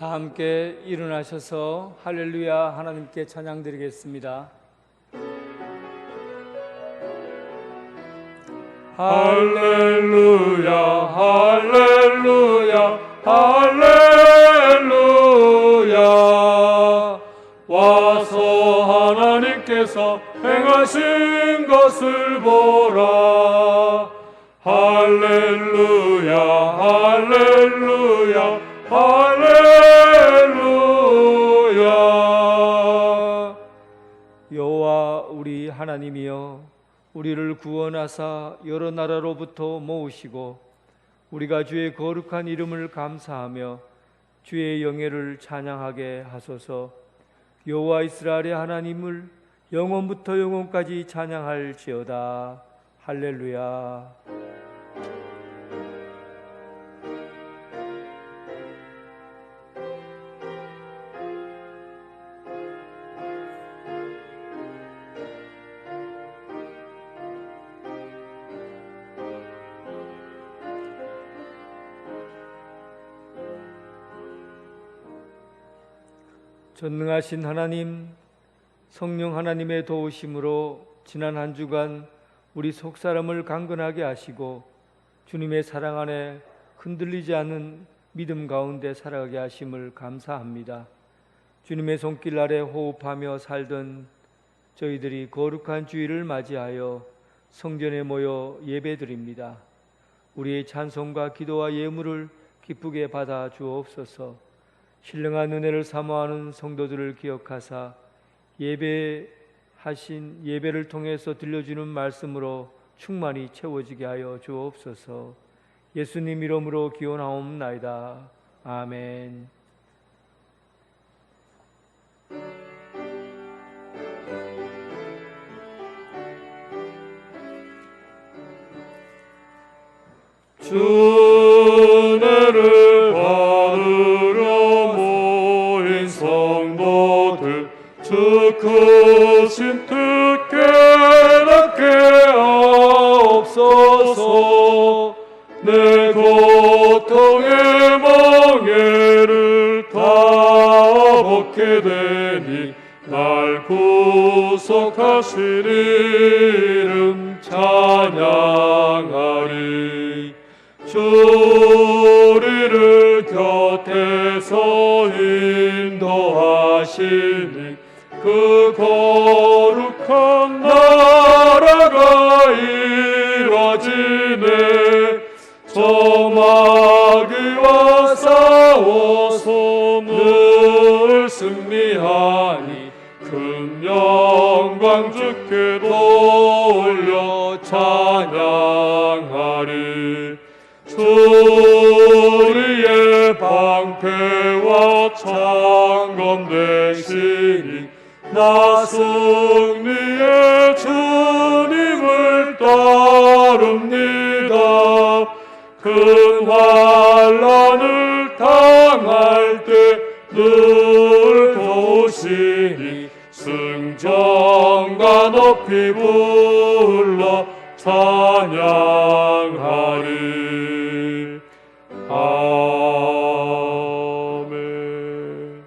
다 함께 일어나셔서 할렐루야 하나님께 찬양 드리겠습니다. 할렐루야 할렐루야 할렐루야. 와서 하나님께서 행하신 것을 보라. 할렐루야 할렐루야 할렐루야. 여호와 우리 하나님이여, 우리를 구원하사 여러 나라로부터 모으시고 우리가 주의 거룩한 이름을 감사하며 주의 영예를 찬양하게 하소서. 여호와 이스라엘의 하나님을 영원부터 영원까지 찬양할지어다. 할렐루야. 전능하신 하나님, 성령 하나님의 도우심으로 지난 한 주간 우리 속사람을 강건하게 하시고 주님의 사랑 안에 흔들리지 않는 믿음 가운데 살아가게 하심을 감사합니다. 주님의 손길 아래 호흡하며 살던 저희들이 거룩한 주일을 맞이하여 성전에 모여 예배드립니다. 우리의 찬송과 기도와 예물을 기쁘게 받아 주옵소서. 신령한 은혜를 사모하는 성도들을 기억하사 예배를 통해서 들려주는 말씀으로 충만히 채워지게 하여 주옵소서. 예수님 이름으로 기원하옵나이다. 아멘. 주은혜를 받으러 모인 성도들, 주 크신 뜻 깨닫게 하옵소서. 내 고통의 멍에를 다 벗게 되니 날 구속하신 이름 찬양하리. 주 우리를 곁에서 인도하시니 그 거룩한 나라가 이뤄지네. 저 마귀와 싸워서 늘 승리하니 큰 영광 주께 돌려 찬양하리. 주 우리의 방패와 창검 되시니 나 승리의 주님을 따릅니다. 큰 환난을 당할 때 늘 도우시니 승정과 높이 불러 찬양하리. 아멘.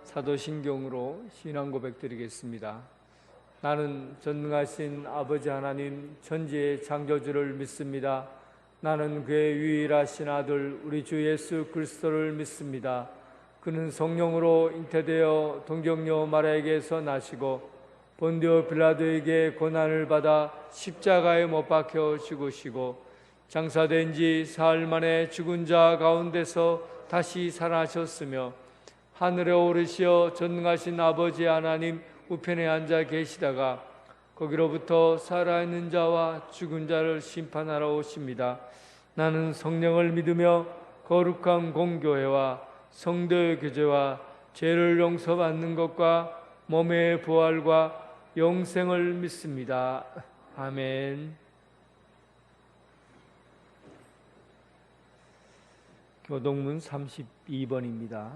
사도신경으로 신앙 고백 드리겠습니다. 나는 전능하신 아버지 하나님 천지의 창조주를 믿습니다. 나는 그의 유일하신 아들 우리 주 예수 그리스도를 믿습니다. 그는 성령으로 잉태되어 동정녀 마리아에게서 나시고 본디오 빌라도에게 고난을 받아 십자가에 못 박혀 죽으시고 장사된 지 사흘 만에 죽은 자 가운데서 다시 살아나셨으며 하늘에 오르시어 전능하신 아버지 하나님 우편에 앉아 계시다가 거기로부터 살아있는 자와 죽은 자를 심판하러 오십니다. 나는 성령을 믿으며 거룩한 공교회와 성도의 교제와 죄를 용서받는 것과 몸의 부활과 영생을 믿습니다. 아멘. 교동문 32번입니다.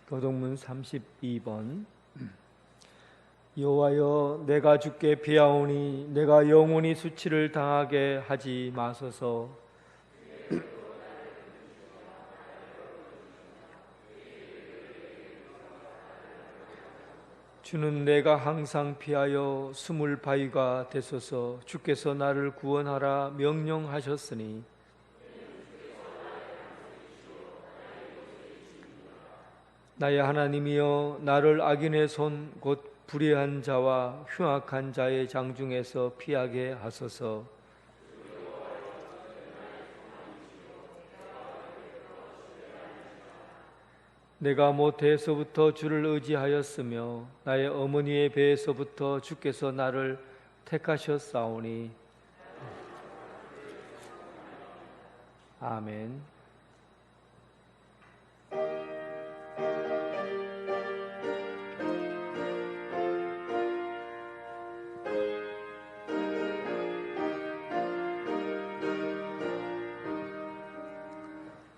교동문 32번. 여호와여, 내가 주께 비하오니 내가 영원히 수치를 당하게 하지 마소서. 주는 내가 항상 피하여 숨을 바위가 되소서. 주께서 나를 구원하라 명령하셨으니 나의 하나님이여, 나를 악인의 손 곧 불의한 자와 흉악한 자의 장중에서 피하게 하소서. 내가 모태에서부터 주를 의지하였으며 나의 어머니의 배에서부터 주께서 나를 택하셨사오니. 아멘.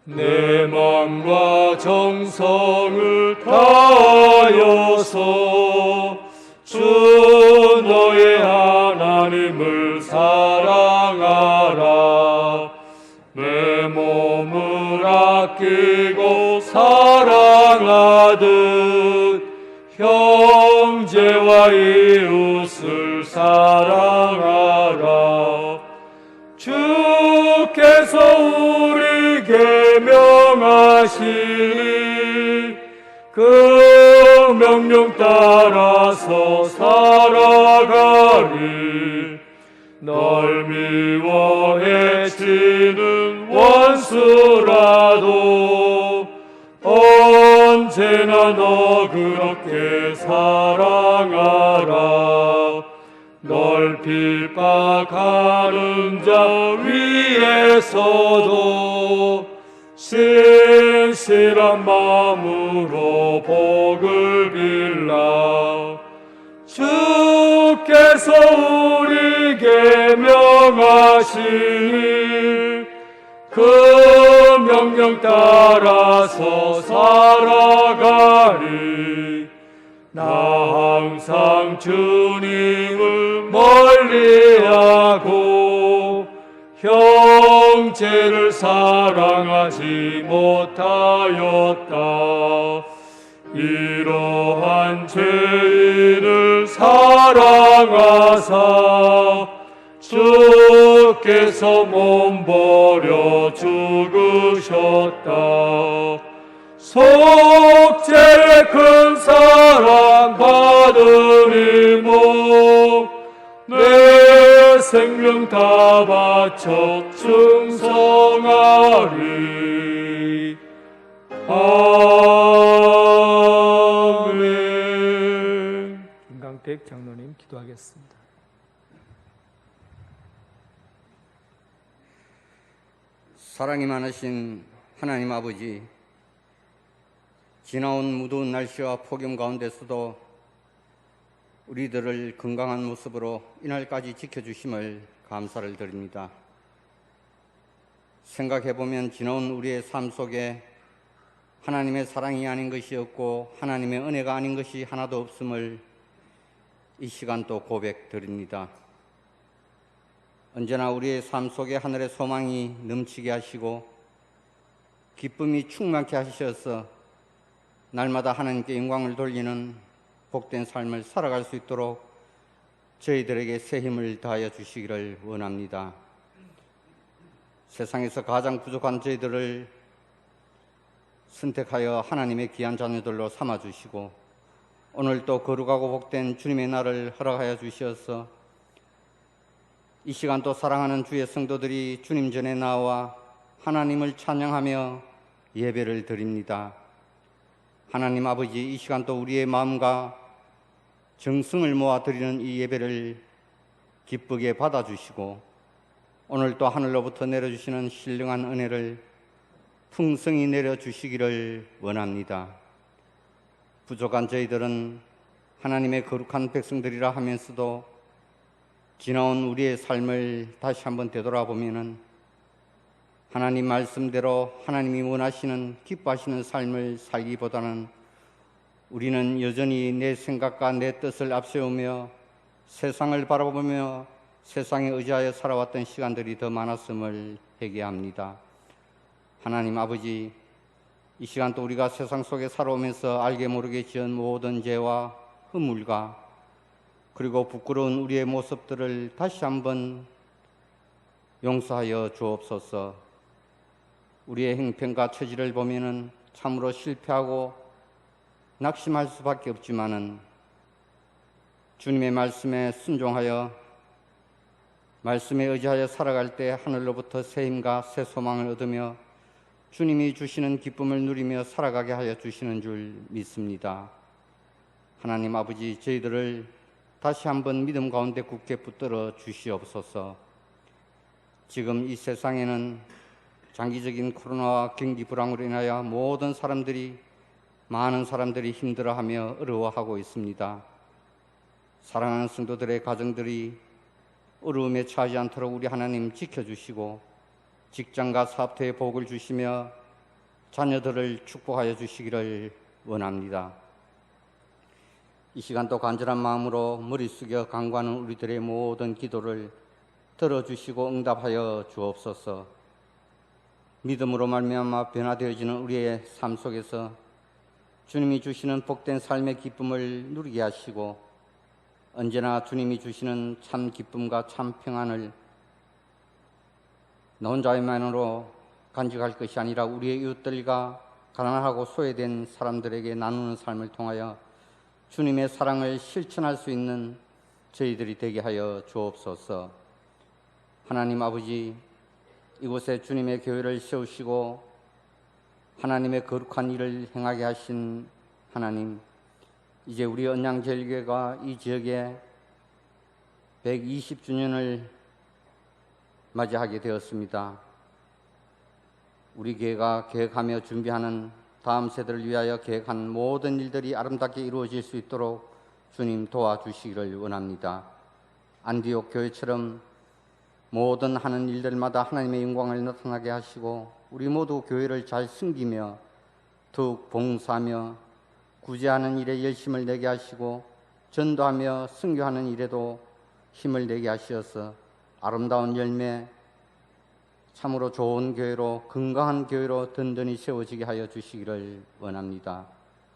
내 맘과 정성을 다하여서 주 너의 하나님을 사랑하라. 내 몸을 아끼고 사랑하듯 형제와 이웃을 사랑하라. 주께서 우리에게 명하시니 그 명령 따라서 살아가리. 널 미워 해치는 원수라도 언제나 너 그렇게 사랑하라. 널 핍박하는 자 위에서도 신실한 마음으로 복을 빌라. 주께서 우리에게 명하시니 그 명령 따라서 살아가리. 나 항상 주님을 멀리하고 형제를 사랑하지 못하였다. 이러한 죄인을 사랑하사 주께서 몸버려 죽으셨다. 속죄의 큰 사랑 받으리모 내 생명 다 바쳐 충성하리. 아멘. 김강택 장로님 기도하겠습니다. 사랑이 많으신 하나님 아버지, 지나온 무더운 날씨와 폭염 가운데서도 우리들을 건강한 모습으로 이날까지 지켜주심을 감사를 드립니다. 생각해보면 지나온 우리의 삶 속에 하나님의 사랑이 아닌 것이 없고 하나님의 은혜가 아닌 것이 하나도 없음을 이 시간 또 고백드립니다. 언제나 우리의 삶 속에 하늘의 소망이 넘치게 하시고 기쁨이 충만케 하셔서 날마다 하나님께 영광을 돌리는 복된 삶을 살아갈 수 있도록 저희들에게 새 힘을 다하여 주시기를 원합니다. 세상에서 가장 부족한 저희들을 선택하여 하나님의 귀한 자녀들로 삼아주시고 오늘 또 거룩하고 복된 주님의 날을 허락하여 주시어서 이 시간 또 사랑하는 주의 성도들이 주님 전에 나와 하나님을 찬양하며 예배를 드립니다. 하나님 아버지, 이 시간 또 우리의 마음과 정성을 모아 드리는 이 예배를 기쁘게 받아주시고 오늘 또 하늘로부터 내려주시는 신령한 은혜를 풍성히 내려주시기를 원합니다. 부족한 저희들은 하나님의 거룩한 백성들이라 하면서도 지나온 우리의 삶을 다시 한번 되돌아보면은 하나님 말씀대로 하나님이 원하시는 기뻐하시는 삶을 살기보다는 우리는 여전히 내 생각과 내 뜻을 앞세우며 세상을 바라보며 세상에 의지하여 살아왔던 시간들이 더 많았음을 회개합니다. 하나님 아버지, 이 시간 또 우리가 세상 속에 살아오면서 알게 모르게 지은 모든 죄와 허물과 그리고 부끄러운 우리의 모습들을 다시 한번 용서하여 주옵소서. 우리의 행편과 처지를 보면은 참으로 실패하고 낙심할 수밖에 없지만은 주님의 말씀에 순종하여 말씀에 의지하여 살아갈 때 하늘로부터 새 힘과 새 소망을 얻으며 주님이 주시는 기쁨을 누리며 살아가게 하여 주시는 줄 믿습니다. 하나님 아버지, 저희들을 다시 한번 믿음 가운데 굳게 붙들어 주시옵소서. 지금 이 세상에는 장기적인 코로나와 경기 불황으로 인하여 많은 사람들이 힘들어하며 어려워하고 있습니다. 사랑하는 성도들의 가정들이 어려움에 처하지 않도록 우리 하나님 지켜주시고 직장과 사업터에 복을 주시며 자녀들을 축복하여 주시기를 원합니다. 이 시간도 간절한 마음으로 머리 숙여 간구하는 우리들의 모든 기도를 들어주시고 응답하여 주옵소서. 믿음으로 말미암아 변화되어지는 우리의 삶 속에서 주님이 주시는 복된 삶의 기쁨을 누리게 하시고 언제나 주님이 주시는 참 기쁨과 참 평안을 나 혼자만으로 간직할 것이 아니라 우리의 이웃들과 가난하고 소외된 사람들에게 나누는 삶을 통하여 주님의 사랑을 실천할 수 있는 저희들이 되게 하여 주옵소서. 하나님 아버지, 이곳에 주님의 교회를 세우시고 하나님의 거룩한 일을 행하게 하신 하나님, 이제 우리 언양제일교회가 이 지역에 120주년을 맞이하게 되었습니다. 우리 교회가 계획하며 준비하는 다음 세대를 위하여 계획한 모든 일들이 아름답게 이루어질 수 있도록 주님 도와주시기를 원합니다. 안디옥 교회처럼 모든 하는 일들마다 하나님의 영광을 나타나게 하시고 우리 모두 교회를 잘 섬기며 더욱 봉사하며 구제하는 일에 열심을 내게 하시고 전도하며 선교하는 일에도 힘을 내게 하시어서 아름다운 열매, 참으로 좋은 교회로, 건강한 교회로 든든히 세워지게 하여 주시기를 원합니다.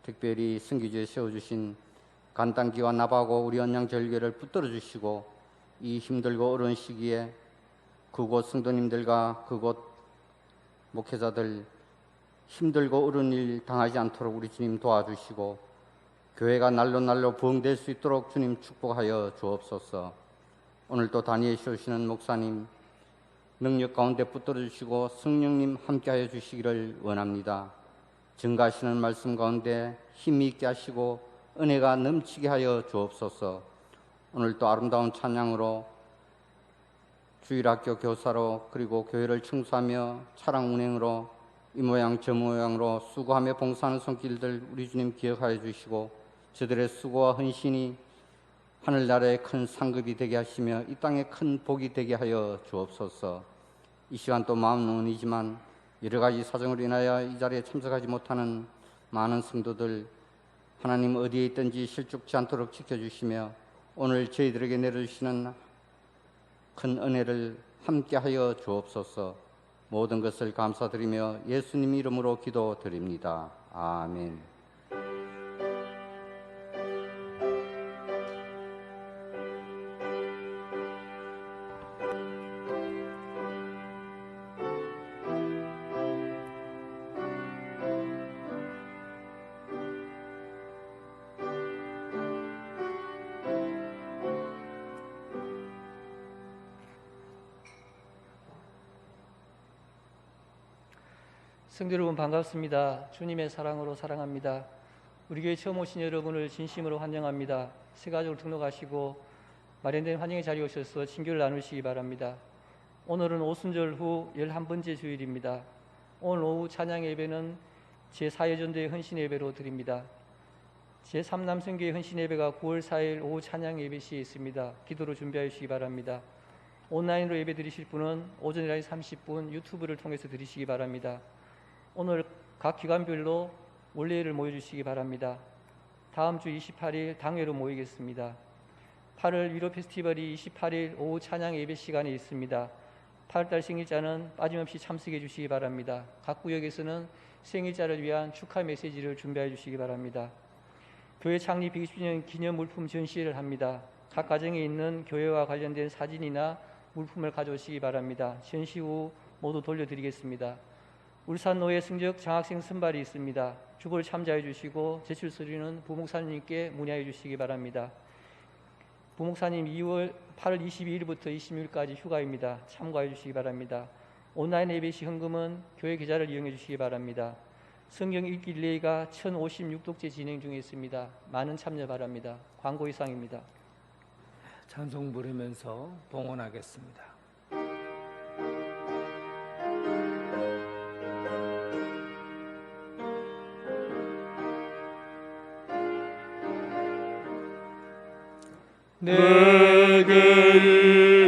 특별히 선교지에 세워주신 간단기와 나바고 우리 언양절교를 붙들어 주시고 이 힘들고 어려운 시기에 그곳 성도님들과 그곳 목회자들 힘들고 어려운 일 당하지 않도록 우리 주님 도와주시고 교회가 날로 부흥될 수 있도록 주님 축복하여 주옵소서. 오늘도 다니엘 세우시는 목사님 능력 가운데 붙들어 주시고 성령님 함께하여 주시기를 원합니다. 증가하시는 말씀 가운데 힘이 있게 하시고 은혜가 넘치게 하여 주옵소서. 오늘도 아름다운 찬양으로 주일학교 교사로 그리고 교회를 청소하며 차량 운행으로 이 모양 저 모양으로 수고하며 봉사하는 손길들 우리 주님 기억하여 주시고 저들의 수고와 헌신이 하늘나라의 큰 상급이 되게 하시며 이 땅의 큰 복이 되게 하여 주옵소서. 이 시간 또 마음은 은이지만 여러 가지 사정으로 인하여 이 자리에 참석하지 못하는 많은 성도들 하나님 어디에 있든지 실족치 않도록 지켜주시며 오늘 저희들에게 내려주시는 큰 은혜를 함께하여 주옵소서. 모든 것을 감사드리며 예수님 이름으로 기도드립니다. 아멘. 성도 여러분 반갑습니다. 주님의 사랑으로 사랑합니다. 우리 교회 처음 오신 여러분을 진심으로 환영합니다. 새 가족을 등록하시고 마련된 환영의 자리에 오셔서 친교를 나누시기 바랍니다. 오늘은 오순절 후 11번째 주일입니다. 오늘 오후 찬양 예배는 제4여전도의 헌신 예배로 드립니다. 제3남성교회 헌신 예배가 9월 4일 오후 찬양 예배 시에 있습니다. 기도로 준비하여 주시기 바랍니다. 온라인으로 예배 드리실 분은 오전 11시 30분 유튜브를 통해서 드리시기 바랍니다. 오늘 각 기관별로 원례를 모여주시기 바랍니다. 다음 주 28일 당회로 모이겠습니다. 8월 위로 페스티벌이 28일 오후 찬양 예배 시간에 있습니다. 8월달 생일자는 빠짐없이 참석해 주시기 바랍니다. 각 구역에서는 생일자를 위한 축하 메시지를 준비해 주시기 바랍니다. 교회 창립 120주년 기념 물품 전시회를 합니다. 각 가정에 있는 교회와 관련된 사진이나 물품을 가져오시기 바랍니다. 전시 후 모두 돌려드리겠습니다. 울산노예 승적 장학생 선발이 있습니다. 주보를 참조해 주시고 제출 서류는 부목사님께 문의해 주시기 바랍니다. 부목사님 8월 22일부터 26일까지 휴가입니다. 참고해 주시기 바랍니다. 온라인 예배 시 헌금은 교회 계좌를 이용해 주시기 바랍니다. 성경 읽기 릴레이가 1056독째 진행 중에 있습니다. 많은 참여 바랍니다. 광고 이상입니다. 찬송 부르면서 봉헌하겠습니다. 내게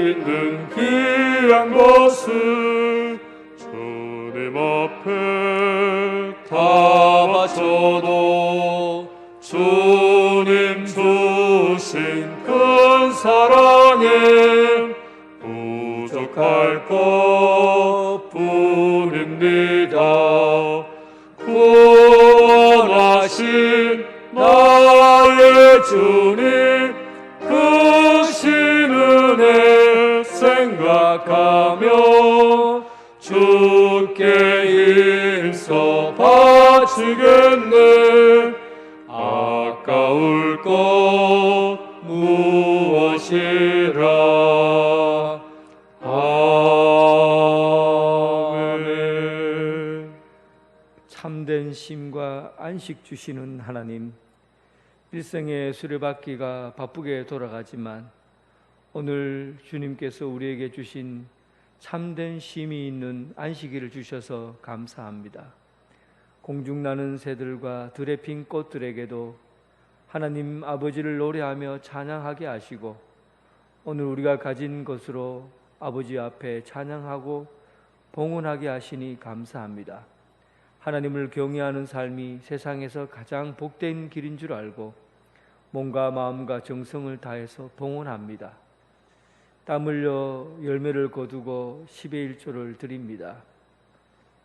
있는 귀한 것을 주님 앞에 다 바쳐도 주님 주신 큰 사랑에 부족할 것뿐입니다. 구원하신 나의 주님 크신 은혜 생각하며 주께 일서 바치겠네. 아까울 것 무엇이라. 아멘. 참된 쉼과 안식 주시는 하나님, 일생의 수레바퀴가 바쁘게 돌아가지만 오늘 주님께서 우리에게 주신 참된 쉼이 있는 안식일을 주셔서 감사합니다. 공중나는 새들과 들에 핀 꽃들에게도 하나님 아버지를 노래하며 찬양하게 하시고 오늘 우리가 가진 것으로 아버지 앞에 찬양하고 봉헌하게 하시니 감사합니다. 하나님을 경외하는 삶이 세상에서 가장 복된 길인 줄 알고 몸과 마음과 정성을 다해서 봉헌합니다. 땀 흘려 열매를 거두고 10의 1조를 드립니다.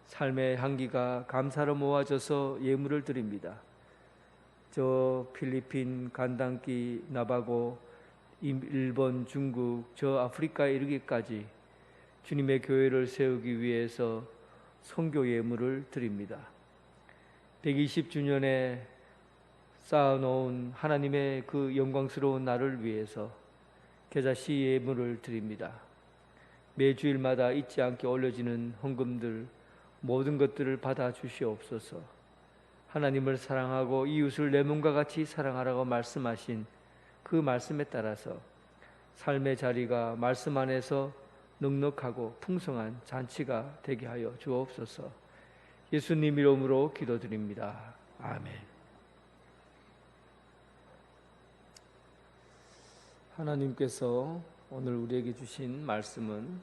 삶의 향기가 감사로 모아져서 예물을 드립니다. 저 필리핀, 간단기, 나바고, 일본, 중국, 저 아프리카에 이르기까지 주님의 교회를 세우기 위해서 선교 예물을 드립니다. 120주년에 쌓아놓은 하나님의 그 영광스러운 날을 위해서 계좌시 예물을 드립니다. 매주일마다 잊지 않게 올려지는 헌금들 모든 것들을 받아 주시옵소서. 하나님을 사랑하고 이웃을 내 몸과 같이 사랑하라고 말씀하신 그 말씀에 따라서 삶의 자리가 말씀 안에서 넉넉하고 풍성한 잔치가 되게 하여 주옵소서. 예수님 이름으로 기도드립니다. 아멘. 하나님께서 오늘 우리에게 주신 말씀은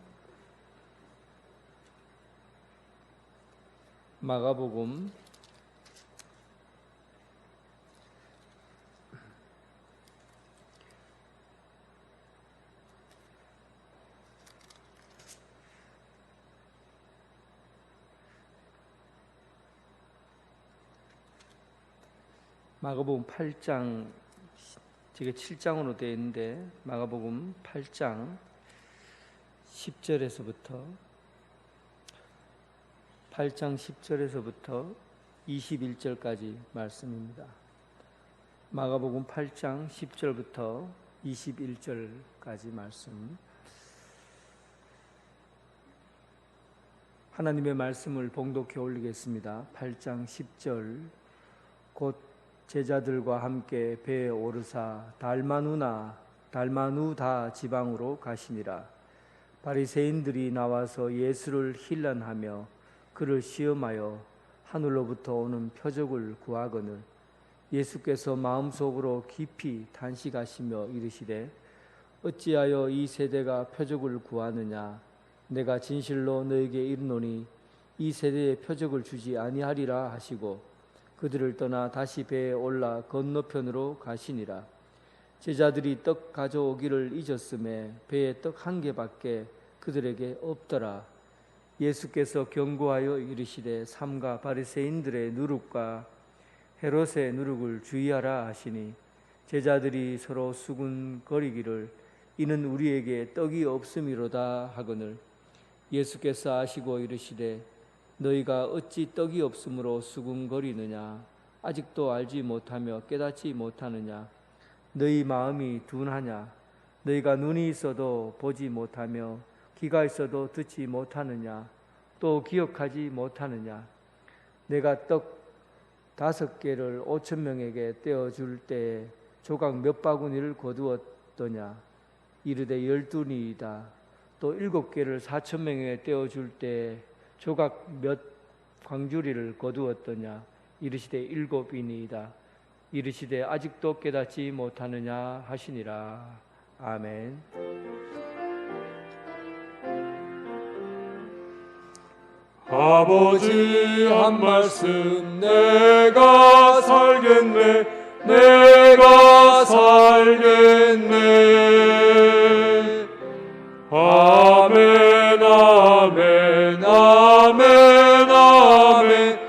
마가복음 8장, 제가 7장으로 되어 있는데 마가복음 8장 10절에서부터 21절까지 말씀입니다. 마가복음 8장 10절부터 21절까지 말씀. 하나님의 말씀을 봉독해 올리겠습니다. 8장 10절. 곧 제자들과 함께 배에 오르사 달마누다 지방으로 가시니라. 바리새인들이 나와서 예수를 힐난하며 그를 시험하여 하늘로부터 오는 표적을 구하거늘 예수께서 마음속으로 깊이 단식하시며 이르시되 어찌하여 이 세대가 표적을 구하느냐. 내가 진실로 너에게 이르노니 이 세대에 표적을 주지 아니하리라 하시고 그들을 떠나 다시 배에 올라 건너편으로 가시니라. 제자들이 떡 가져오기를 잊었음에 배에 떡 한 개밖에 그들에게 없더라. 예수께서 경고하여 이르시되 삼가 바리새인들의 누룩과 헤롯의 누룩을 주의하라 하시니 제자들이 서로 수군거리기를 이는 우리에게 떡이 없음이로다 하거늘 예수께서 아시고 이르시되 너희가 어찌 떡이 없으므로 수군거리느냐 아직도 알지 못하며 깨닫지 못하느냐 너희 마음이 둔하냐 너희가 눈이 있어도 보지 못하며 귀가 있어도 듣지 못하느냐 또 기억하지 못하느냐 내가 떡 5개를 5,000명에게 떼어줄 때에 조각 몇 바구니를 거두었더냐 이르되 12니이다 또 7개를 4,000명에게 떼어줄 때에 조각 몇 광주리를 거두었더냐 이르시되 7이니이다 이르시되 아직도 깨닫지 못하느냐 하시니라. 아멘. 아버지 한 말씀 내가 살겠네 내가 살겠네 아멘 아멘 아멘 아멘 아멘.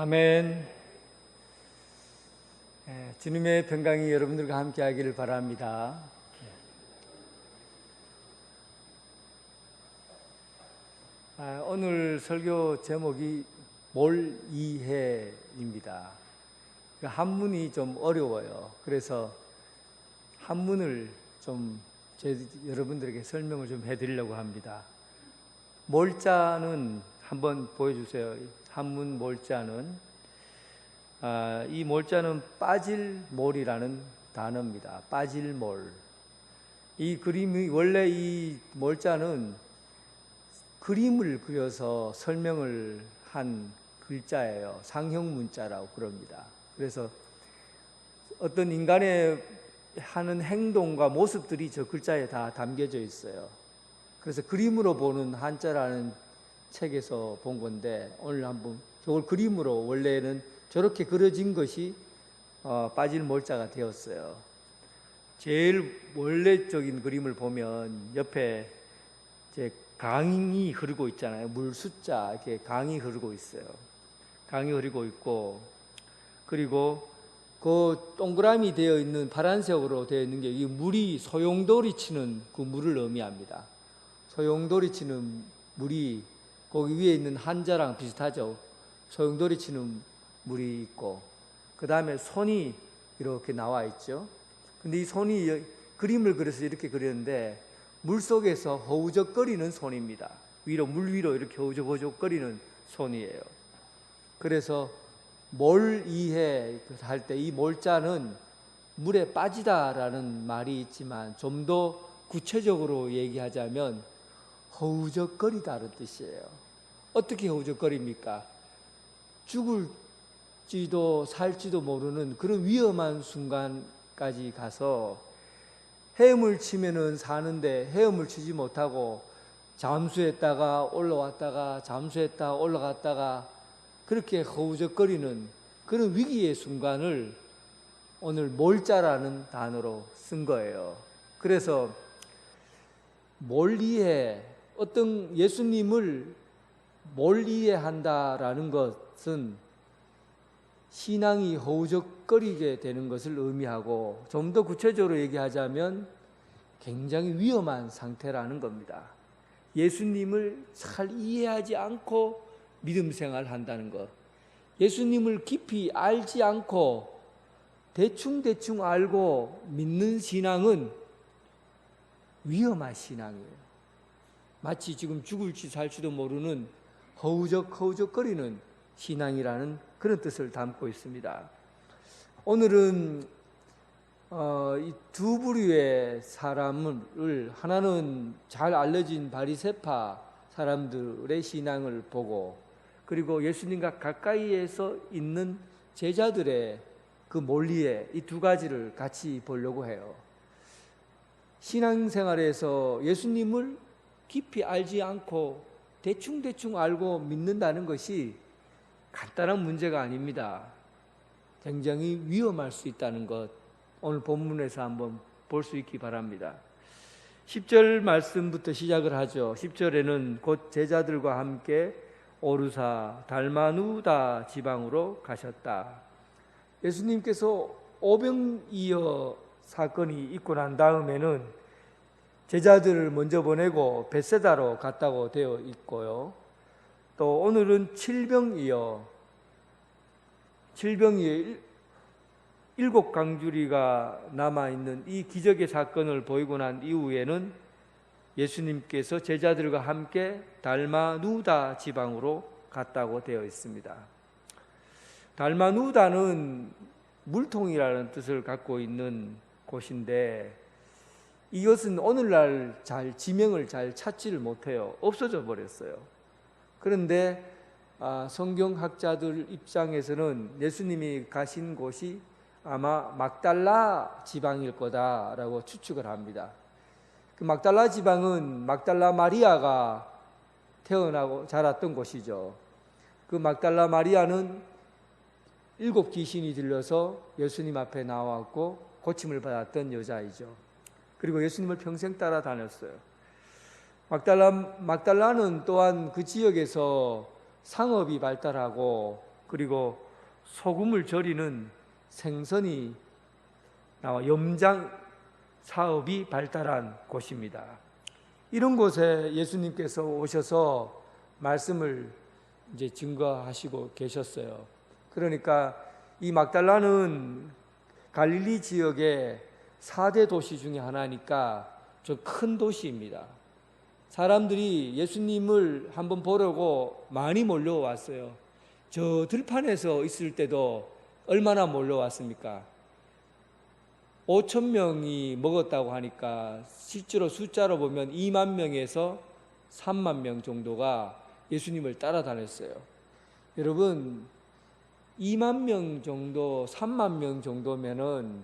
아멘. 주님의 평강이 여러분들과 함께 하기를 바랍니다. 오늘 설교 제목이 몰이해입니다. 한문이 좀 어려워요. 그래서 한문을 좀 여러분들에게 설명을 좀 해드리려고 합니다. 몰자는 한번 보여주세요. 한문 몰자는 이 몰자는 빠질몰이라는 단어입니다. 빠질몰. 이 그림이 원래 이 몰자는 그림을 그려서 설명을 한 글자예요. 상형 문자라고 그럽니다. 그래서 어떤 인간의 하는 행동과 모습들이 저 글자에 다 담겨져 있어요. 그래서 그림으로 보는 한자라는 책에서 본 건데 오늘 한번 저걸 그림으로 원래는 저렇게 그려진 것이 빠질 몰자가 되었어요. 제일 원래적인 그림을 보면 옆에 이제 강이 흐르고 있잖아요. 물 숫자 이렇게 강이 흐르고 있어요. 강이 흐르고 있고 그리고 그 동그라미 되어 있는 파란색으로 되어 있는 게 이 물이 소용돌이 치는 그 물을 의미합니다. 소용돌이 치는 물이 거기 위에 있는 한자랑 비슷하죠. 소용돌이 치는 물이 있고 그 다음에 손이 이렇게 나와 있죠. 근데 이 손이 그림을 그려서 이렇게 그렸는데 물속에서 허우적거리는 손입니다. 물 위로 이렇게 허우적거리는 손이에요. 그래서 몰이해 할 때 이 몰자는 물에 빠지다라는 말이 있지만 좀 더 구체적으로 얘기하자면 허우적거리다는 뜻이에요. 어떻게 허우적거립니까? 죽을지도 살지도 모르는 그런 위험한 순간까지 가서 헤엄을 치면은 사는데 헤엄을 치지 못하고 잠수했다가 올라왔다가 잠수했다가 올라갔다가 그렇게 허우적거리는 그런 위기의 순간을 오늘 몰자라는 단어로 쓴 거예요. 그래서 몰이해, 어떤 예수님을 몰이해한다라는 것은 신앙이 허우적거리게 되는 것을 의미하고 좀 더 구체적으로 얘기하자면 굉장히 위험한 상태라는 겁니다. 예수님을 잘 이해하지 않고 믿음 생활한다는 것, 예수님을 깊이 알지 않고 대충 알고 믿는 신앙은 위험한 신앙이에요. 마치 지금 죽을지 살지도 모르는 허우적거리는 신앙이라는 그런 뜻을 담고 있습니다. 오늘은 이 두 부류의 사람을, 하나는 잘 알려진 바리새파 사람들의 신앙을 보고, 그리고 예수님과 가까이에서 있는 제자들의 그 몰리에, 이 두 가지를 같이 보려고 해요. 신앙생활에서 예수님을 깊이 알지 않고 대충 알고 믿는다는 것이 간단한 문제가 아닙니다. 굉장히 위험할 수 있다는 것, 오늘 본문에서 한번 볼 수 있기 바랍니다. 10절 말씀부터 시작을 하죠. 10절에는 곧 제자들과 함께 오르사 달마누다 지방으로 가셨다. 예수님께서 오병이어 사건이 있고 난 다음에는 제자들을 먼저 보내고 벳세다로 갔다고 되어 있고요. 또 오늘은 칠병이어 7 강주리가 남아있는 이 기적의 사건을 보이고 난 이후에는 예수님께서 제자들과 함께 달마누다 지방으로 갔다고 되어 있습니다. 달마누다는 물통이라는 뜻을 갖고 있는 곳인데 이것은 오늘날 지명을 잘 찾지를 못해요. 없어져 버렸어요. 그런데 성경학자들 입장에서는 예수님이 가신 곳이 아마 막달라 지방일 거다라고 추측을 합니다. 그 막달라 지방은 막달라 마리아가 태어나고 자랐던 곳이죠. 그 막달라 마리아는 7 귀신이 들려서 예수님 앞에 나왔고 고침을 받았던 여자이죠. 그리고 예수님을 평생 따라다녔어요. 막달라는 또한 그 지역에서 상업이 발달하고 그리고 소금을 절이는 생선이 나와 염장 사업이 발달한 곳입니다. 이런 곳에 예수님께서 오셔서 말씀을 이제 증거하시고 계셨어요. 그러니까 이 막달라는 갈릴리 지역의 4대 도시 중에 하나니까 좀 큰 도시입니다. 사람들이 예수님을 한번 보려고 많이 몰려왔어요. 저 들판에서 있을 때도 얼마나 몰려왔습니까? 5천 명이 먹었다고 하니까 실제로 숫자로 보면 2만 명에서 3만 명 정도가 예수님을 따라다녔어요. 여러분, 2만 명 정도, 3만 명 정도면은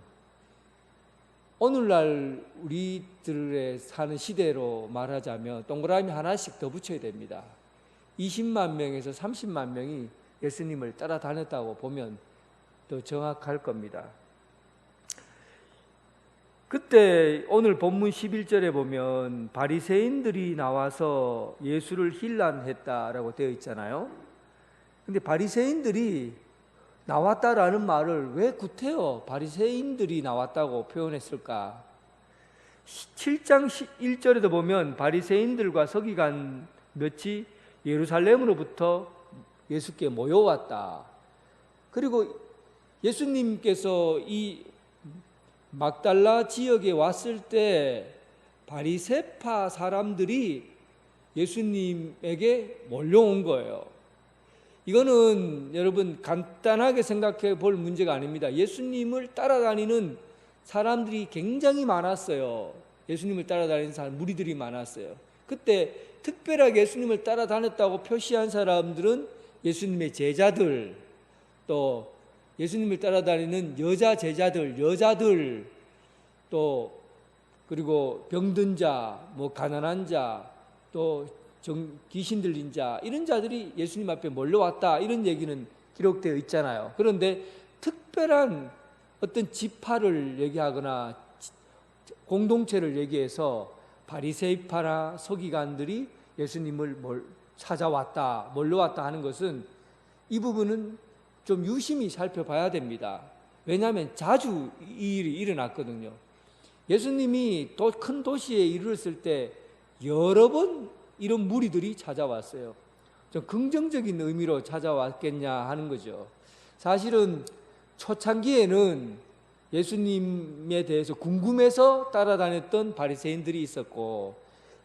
오늘날 우리들의 사는 시대로 말하자면 동그라미 하나씩 더 붙여야 됩니다. 20만 명에서 30만 명이 예수님을 따라다녔다고 보면 더 정확할 겁니다. 그때 오늘 본문 11절에 보면 바리새인들이 나와서 예수를 힐난했다라고 되어 있잖아요. 근데 바리새인들이 나왔다라는 말을 왜 구태여 바리새인들이 나왔다고 표현했을까? 7장 1절에도 보면 바리새인들과 서기관 몇이 예루살렘으로부터 예수께 모여왔다. 그리고 예수님께서 이 막달라 지역에 왔을 때 바리새파 사람들이 예수님에게 몰려온 거예요. 이거는 여러분 간단하게 생각해 볼 문제가 아닙니다. 예수님을 따라다니는 사람들이 굉장히 많았어요. 예수님을 따라다니는 사람, 무리들이 많았어요. 그때 특별하게 예수님을 따라다녔다고 표시한 사람들은 예수님의 제자들, 또 예수님을 따라다니는 여자 제자들, 여자들, 또 그리고 병든 자, 뭐 가난한 자, 또 귀신 들린 자, 이런 자들이 예수님 앞에 몰려왔다, 이런 얘기는 기록되어 있잖아요. 그런데 특별한 어떤 지파를 얘기하거나 공동체를 얘기해서 바리새파나 서기관들이 예수님을 찾아왔다, 몰려왔다 하는 것은, 이 부분은 좀 유심히 살펴봐야 됩니다. 왜냐하면 자주 이 일이 일어났거든요. 예수님이 큰 도시에 이르렀을 때 여러 번 이런 무리들이 찾아왔어요. 좀 긍정적인 의미로 찾아왔겠냐 하는 거죠. 사실은 초창기에는 예수님에 대해서 궁금해서 따라다녔던 바리새인들이 있었고,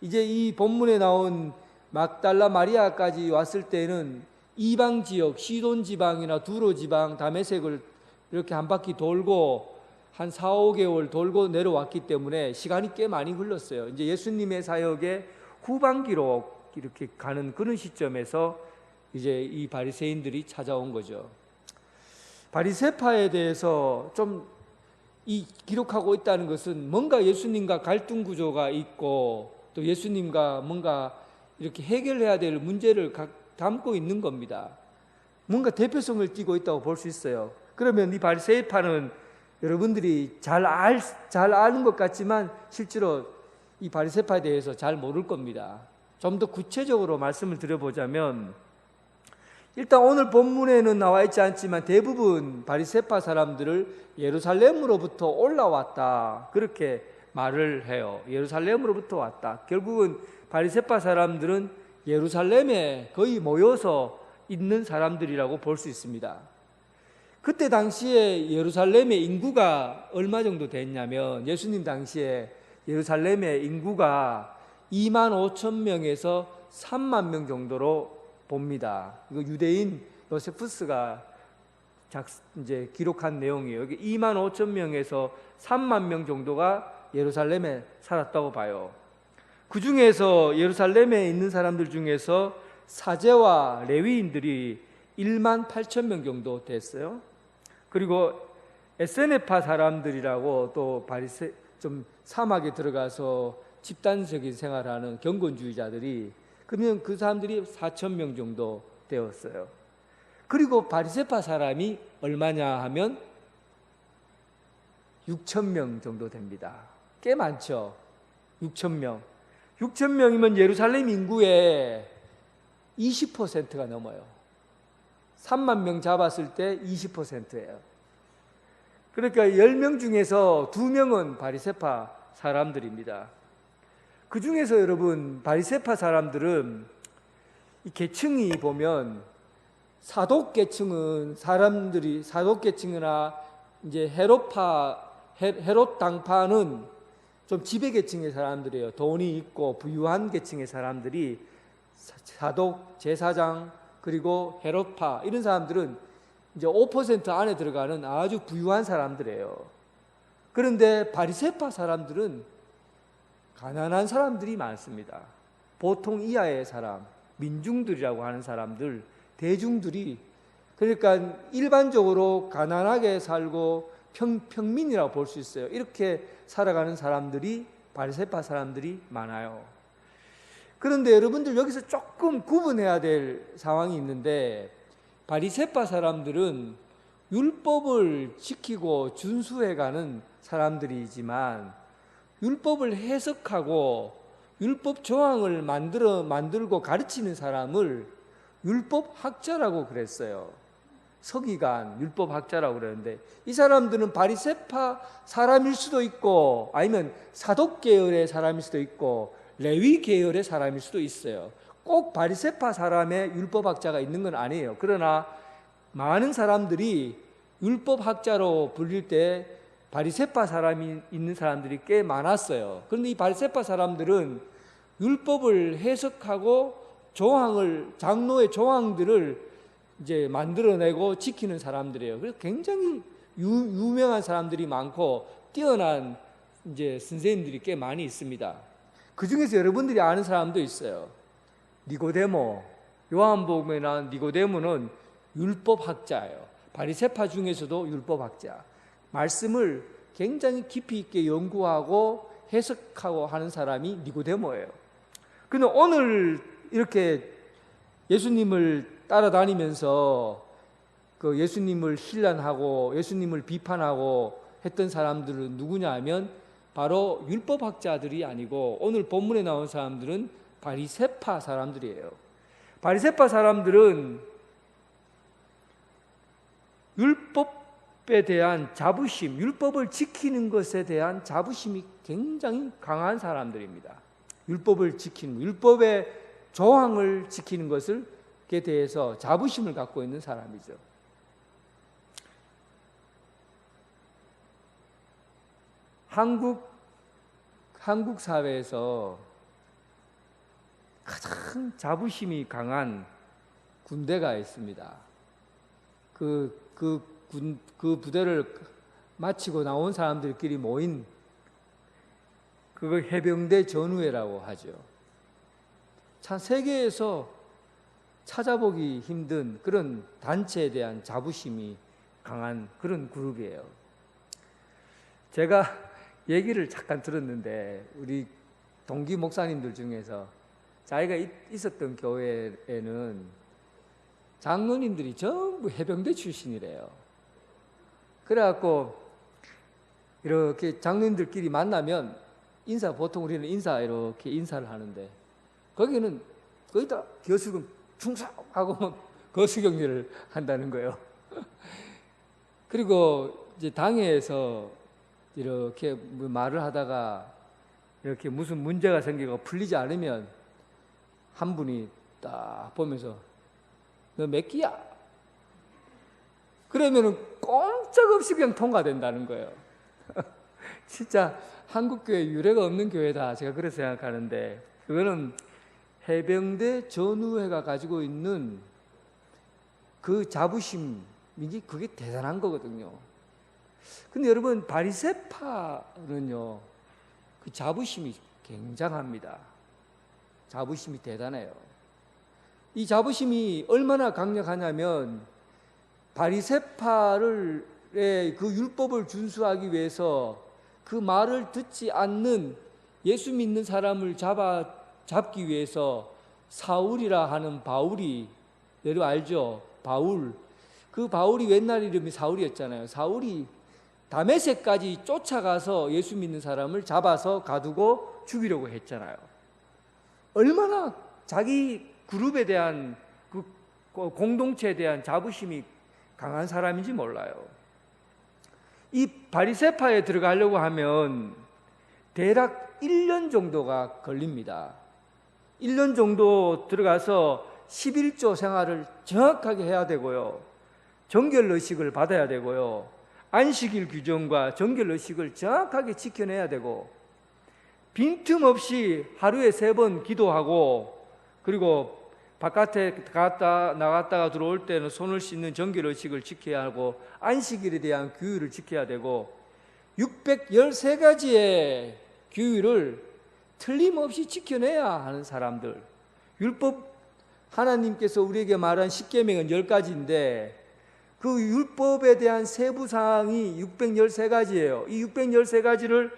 이제 이 본문에 나온 막달라 마리아까지 왔을 때는 이방 지역, 시돈 지방이나 두로 지방, 다메섹을 이렇게 한 바퀴 돌고 한 4, 5개월 돌고 내려왔기 때문에 시간이 꽤 많이 흘렀어요. 이제 예수님의 사역의 후반기로 이렇게 가는 그런 시점에서 이제 이 바리새인들이 찾아온 거죠. 바리새파에 대해서 좀 이 기록하고 있다는 것은 뭔가 예수님과 갈등 구조가 있고 또 예수님과 뭔가 이렇게 해결해야 될 문제를 담고 있는 겁니다. 뭔가 대표성을 띠고 있다고 볼 수 있어요. 그러면 이 바리새파는 여러분들이 잘 아는 것 같지만 실제로 이 바리새파에 대해서 잘 모를 겁니다. 좀 더 구체적으로 말씀을 드려보자면, 일단 오늘 본문에는 나와 있지 않지만 대부분 바리새파 사람들을 예루살렘으로부터 올라왔다, 그렇게 말을 해요. 예루살렘으로부터 왔다. 결국은 바리새파 사람들은 예루살렘에 거의 모여서 있는 사람들이라고 볼 수 있습니다. 그때 당시에 예루살렘의 인구가 얼마 정도 됐냐면, 예수님 당시에 예루살렘의 인구가 2만 5천 명에서 3만 명 정도로 봅니다. 이거 유대인 요세푸스가 이제 기록한 내용이에요. 여기 2만 5천 명에서 3만 명 정도가 예루살렘에 살았다고 봐요. 그 중에서 예루살렘에 있는 사람들 중에서 사제와 레위인들이 1만 8천 명 정도 됐어요. 그리고 에세네파 사람들이라고 또 좀 사막에 들어가서 집단적인 생활하는 경건주의자들이, 그러면 그 사람들이 4천 명 정도 되었어요. 그리고 바리새파 사람이 얼마냐 하면 6천 명 정도 됩니다. 꽤 많죠. 6천 명. 6천 명이면 예루살렘 인구의 20%가 넘어요. 3만 명 잡았을 때 20%예요. 그러니까 10명 중에서 2명은 바리새파 사람들입니다. 그 중에서 여러분 바리새파 사람들은 이 계층이 보면 사독계층은 사람들이 사독계층이나 이제 헤롯 당파는 좀 지배계층의 사람들이에요. 돈이 있고 부유한 계층의 사람들이 사독, 제사장 그리고 헤롯파 이런 사람들은 이제 5% 안에 들어가는 아주 부유한 사람들이에요. 그런데 바리새파 사람들은 가난한 사람들이 많습니다. 보통 이하의 사람, 민중들이라고 하는 사람들, 대중들이 그러니까 일반적으로 가난하게 살고 평민이라고 볼 수 있어요. 이렇게 살아가는 사람들이 바리새파 사람들이 많아요. 그런데 여러분들 여기서 조금 구분해야 될 상황이 있는데 바리새파 사람들은 율법을 지키고 준수해가는 사람들이지만 율법을 해석하고 율법 조항을 만들고 가르치는 사람을 율법학자라고 그랬어요. 서기관, 율법학자라고 그러는데 이 사람들은 바리새파 사람일 수도 있고 아니면 사독 계열의 사람일 수도 있고 레위 계열의 사람일 수도 있어요. 꼭 바리새파 사람의 율법학자가 있는 건 아니에요. 그러나 많은 사람들이 율법학자로 불릴 때 바리새파 사람이 있는 사람들이 꽤 많았어요. 그런데 이 바리새파 사람들은 율법을 해석하고 장로의 조항들을 이제 만들어내고 지키는 사람들이에요. 그래서 굉장히 유명한 사람들이 많고 뛰어난 이제 선생님들이 꽤 많이 있습니다. 그 중에서 여러분들이 아는 사람도 있어요. 니고데모, 요한복음에 나온 니고데모는 율법학자예요. 바리새파 중에서도 율법학자. 말씀을 굉장히 깊이 있게 연구하고 해석하고 하는 사람이 니고데모예요. 근데 오늘 이렇게 예수님을 따라다니면서 그 예수님을 힐난하고 예수님을 비판하고 했던 사람들은 누구냐 하면 바로 율법학자들이 아니고 오늘 본문에 나온 사람들은 바리새파 사람들이에요. 바리새파 사람들은 율법에 대한 자부심, 율법을 지키는 것에 대한 자부심이 굉장히 강한 사람들입니다. 율법을 지키는, 율법의 조항을 지키는 것에 대해서 자부심을 갖고 있는 사람이죠. 한국 사회에서 가장 자부심이 강한 군대가 있습니다. 그 부대를 마치고 나온 사람들끼리 모인 그걸 해병대 전우회라고 하죠. 참 세계에서 찾아보기 힘든 그런 단체에 대한 자부심이 강한 그런 그룹이에요. 제가 얘기를 잠깐 들었는데 우리 동기 목사님들 중에서 자기가 있었던 교회에는 장로님들이 전부 해병대 출신이래요. 그래갖고 이렇게 장로님들끼리 만나면 보통 우리는 이렇게 인사를 하는데 거기는 거기다 겨수금 충성하고 거수경례를 한다는 거예요. 그리고 이제 당회에서 이렇게 말을 하다가 이렇게 무슨 문제가 생기고 풀리지 않으면 한 분이 딱 보면서 너 몇 기야? 그러면은 꼼짝없이 그냥 통과된다는 거예요. 진짜 한국교회 유례가 없는 교회다. 제가 그렇게 생각하는데 그거는 해병대 전우회가 가지고 있는 그 자부심이 그게 대단한 거거든요. 근데 여러분 바리새파는요 그 자부심이 굉장합니다. 자부심이 대단해요. 이 자부심이 얼마나 강력하냐면 바리새파의 그 율법을 준수하기 위해서 그 말을 듣지 않는 예수 믿는 사람을 잡기 위해서 사울이라 하는 바울이 여러분 알죠? 바울. 그 바울이 옛날 이름이 사울이었잖아요. 사울이 다메섹까지 쫓아가서 예수 믿는 사람을 잡아서 가두고 죽이려고 했잖아요. 얼마나 자기 그룹에 대한 공동체에 대한 자부심이 강한 사람인지 몰라요. 이 바리새파에 들어가려고 하면 대략 1년 정도가 걸립니다. 1년 정도 들어가서 11조 생활을 정확하게 해야 되고요. 정결의식을 받아야 되고요. 안식일 규정과 정결의식을 정확하게 지켜내야 되고, 빈틈없이 하루에 3번 기도하고, 그리고 바깥에 나갔다가 들어올 때는 손을 씻는 정결의식을 지켜야 하고, 안식일에 대한 규율을 지켜야 되고, 613가지의 규율을 틀림없이 지켜내야 하는 사람들. 율법, 하나님께서 우리에게 말한 10계명은 10가지인데 그 율법에 대한 세부사항이 613가지예요. 이 613가지를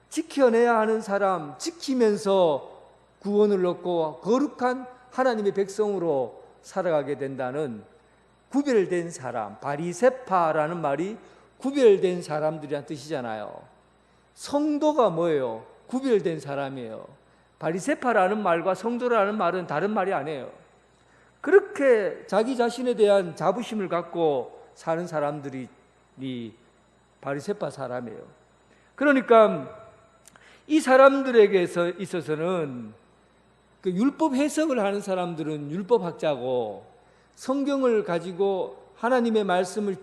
지켜내야 하는 사람, 지키면서 구원을 얻고 거룩한 하나님의 백성으로 살아가게 된다는 구별된 사람, 바리새파라는 말이 구별된 사람들이란 뜻이잖아요. 성도가 뭐예요? 구별된 사람이에요. 바리새파라는 말과 성도라는 말은 다른 말이 아니에요. 그렇게 자기 자신에 대한 자부심을 갖고 사는 사람들이 바리새파 사람이에요. 그러니까 이 사람들에게 있어서는 그 율법 해석을 하는 사람들은 율법학자고, 성경을 가지고 하나님의 말씀을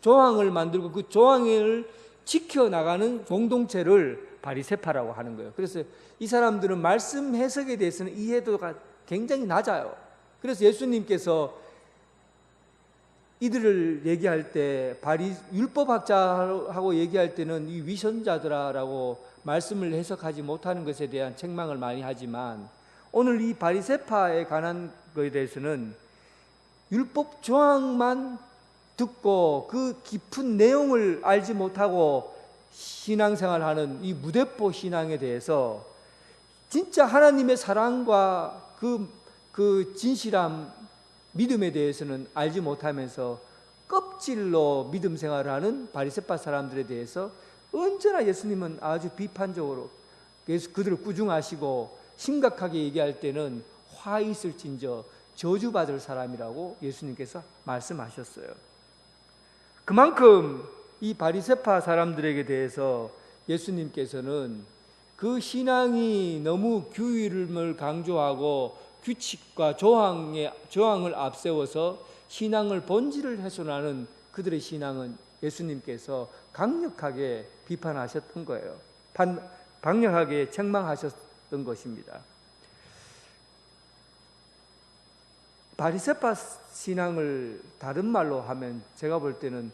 조항을 만들고 그 조항을 지켜나가는 공동체를 바리새파라고 하는 거예요. 그래서 이 사람들은 말씀 해석에 대해서는 이해도가 굉장히 낮아요. 그래서 예수님께서 이들을 얘기할 때 율법학자하고 얘기할 때는 이 위선자들아라고 말씀을 해석하지 못하는 것에 대한 책망을 많이 하지만, 오늘 이 바리새파에 관한 것에 대해서는 율법 조항만 듣고 그 깊은 내용을 알지 못하고 신앙생활하는 이 무대포 신앙에 대해서 진짜 하나님의 사랑과 그 진실함, 믿음에 대해서는 알지 못하면서 껍질로 믿음 생활을 하는 바리새파 사람들에 대해서 언제나 예수님은 아주 비판적으로 그들을 꾸중하시고, 심각하게 얘기할 때는 화 있을진저 저주받을 사람이라고 예수님께서 말씀하셨어요. 그만큼 이 바리새파 사람들에게 대해서 예수님께서는 그 신앙이 너무 규율을 강조하고 규칙과 조항을 앞세워서 신앙을 본질을 훼손하는 그들의 신앙은 예수님께서 강력하게 비판하셨던 거예요. 강력하게 책망하셨던 것입니다. 바리새파 신앙을 다른 말로 하면 제가 볼 때는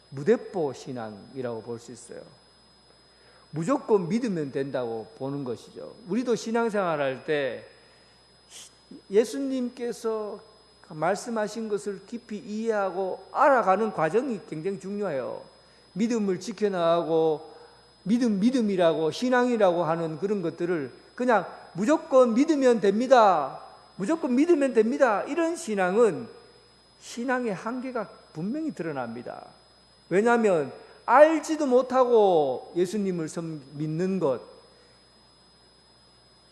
무대포 신앙이라고 볼 수 있어요. 무조건 믿으면 된다고 보는 것이죠. 우리도 신앙생활할 때 예수님께서 말씀하신 것을 깊이 이해하고 알아가는 과정이 굉장히 중요해요. 믿음을 지켜나가고 믿음이라고 신앙이라고 하는 그런 것들을 그냥 무조건 믿으면 됩니다. 무조건 믿으면 됩니다. 이런 신앙은 신앙의 한계가 분명히 드러납니다. 왜냐하면 알지도 못하고 예수님을 믿는 것,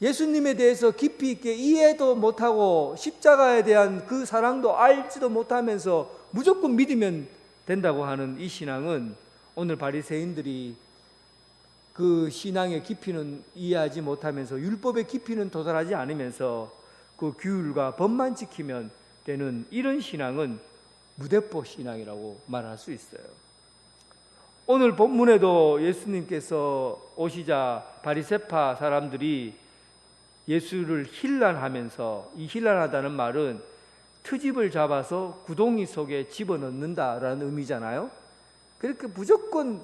예수님에 대해서 깊이 있게 이해도 못하고 십자가에 대한 그 사랑도 알지도 못하면서 무조건 믿으면 된다고 하는 이 신앙은 오늘 바리새인들이 그 신앙의 깊이는 이해하지 못하면서 율법의 깊이는 도달하지 않으면서 그 규율과 법만 지키면 되는 이런 신앙은 무대포 신앙이라고 말할 수 있어요. 오늘 본문에도 예수님께서 오시자 바리새파 사람들이 예수를 힐난하면서, 이 힐난하다는 말은 트집을 잡아서 구덩이 속에 집어넣는다라는 의미잖아요. 그렇게 무조건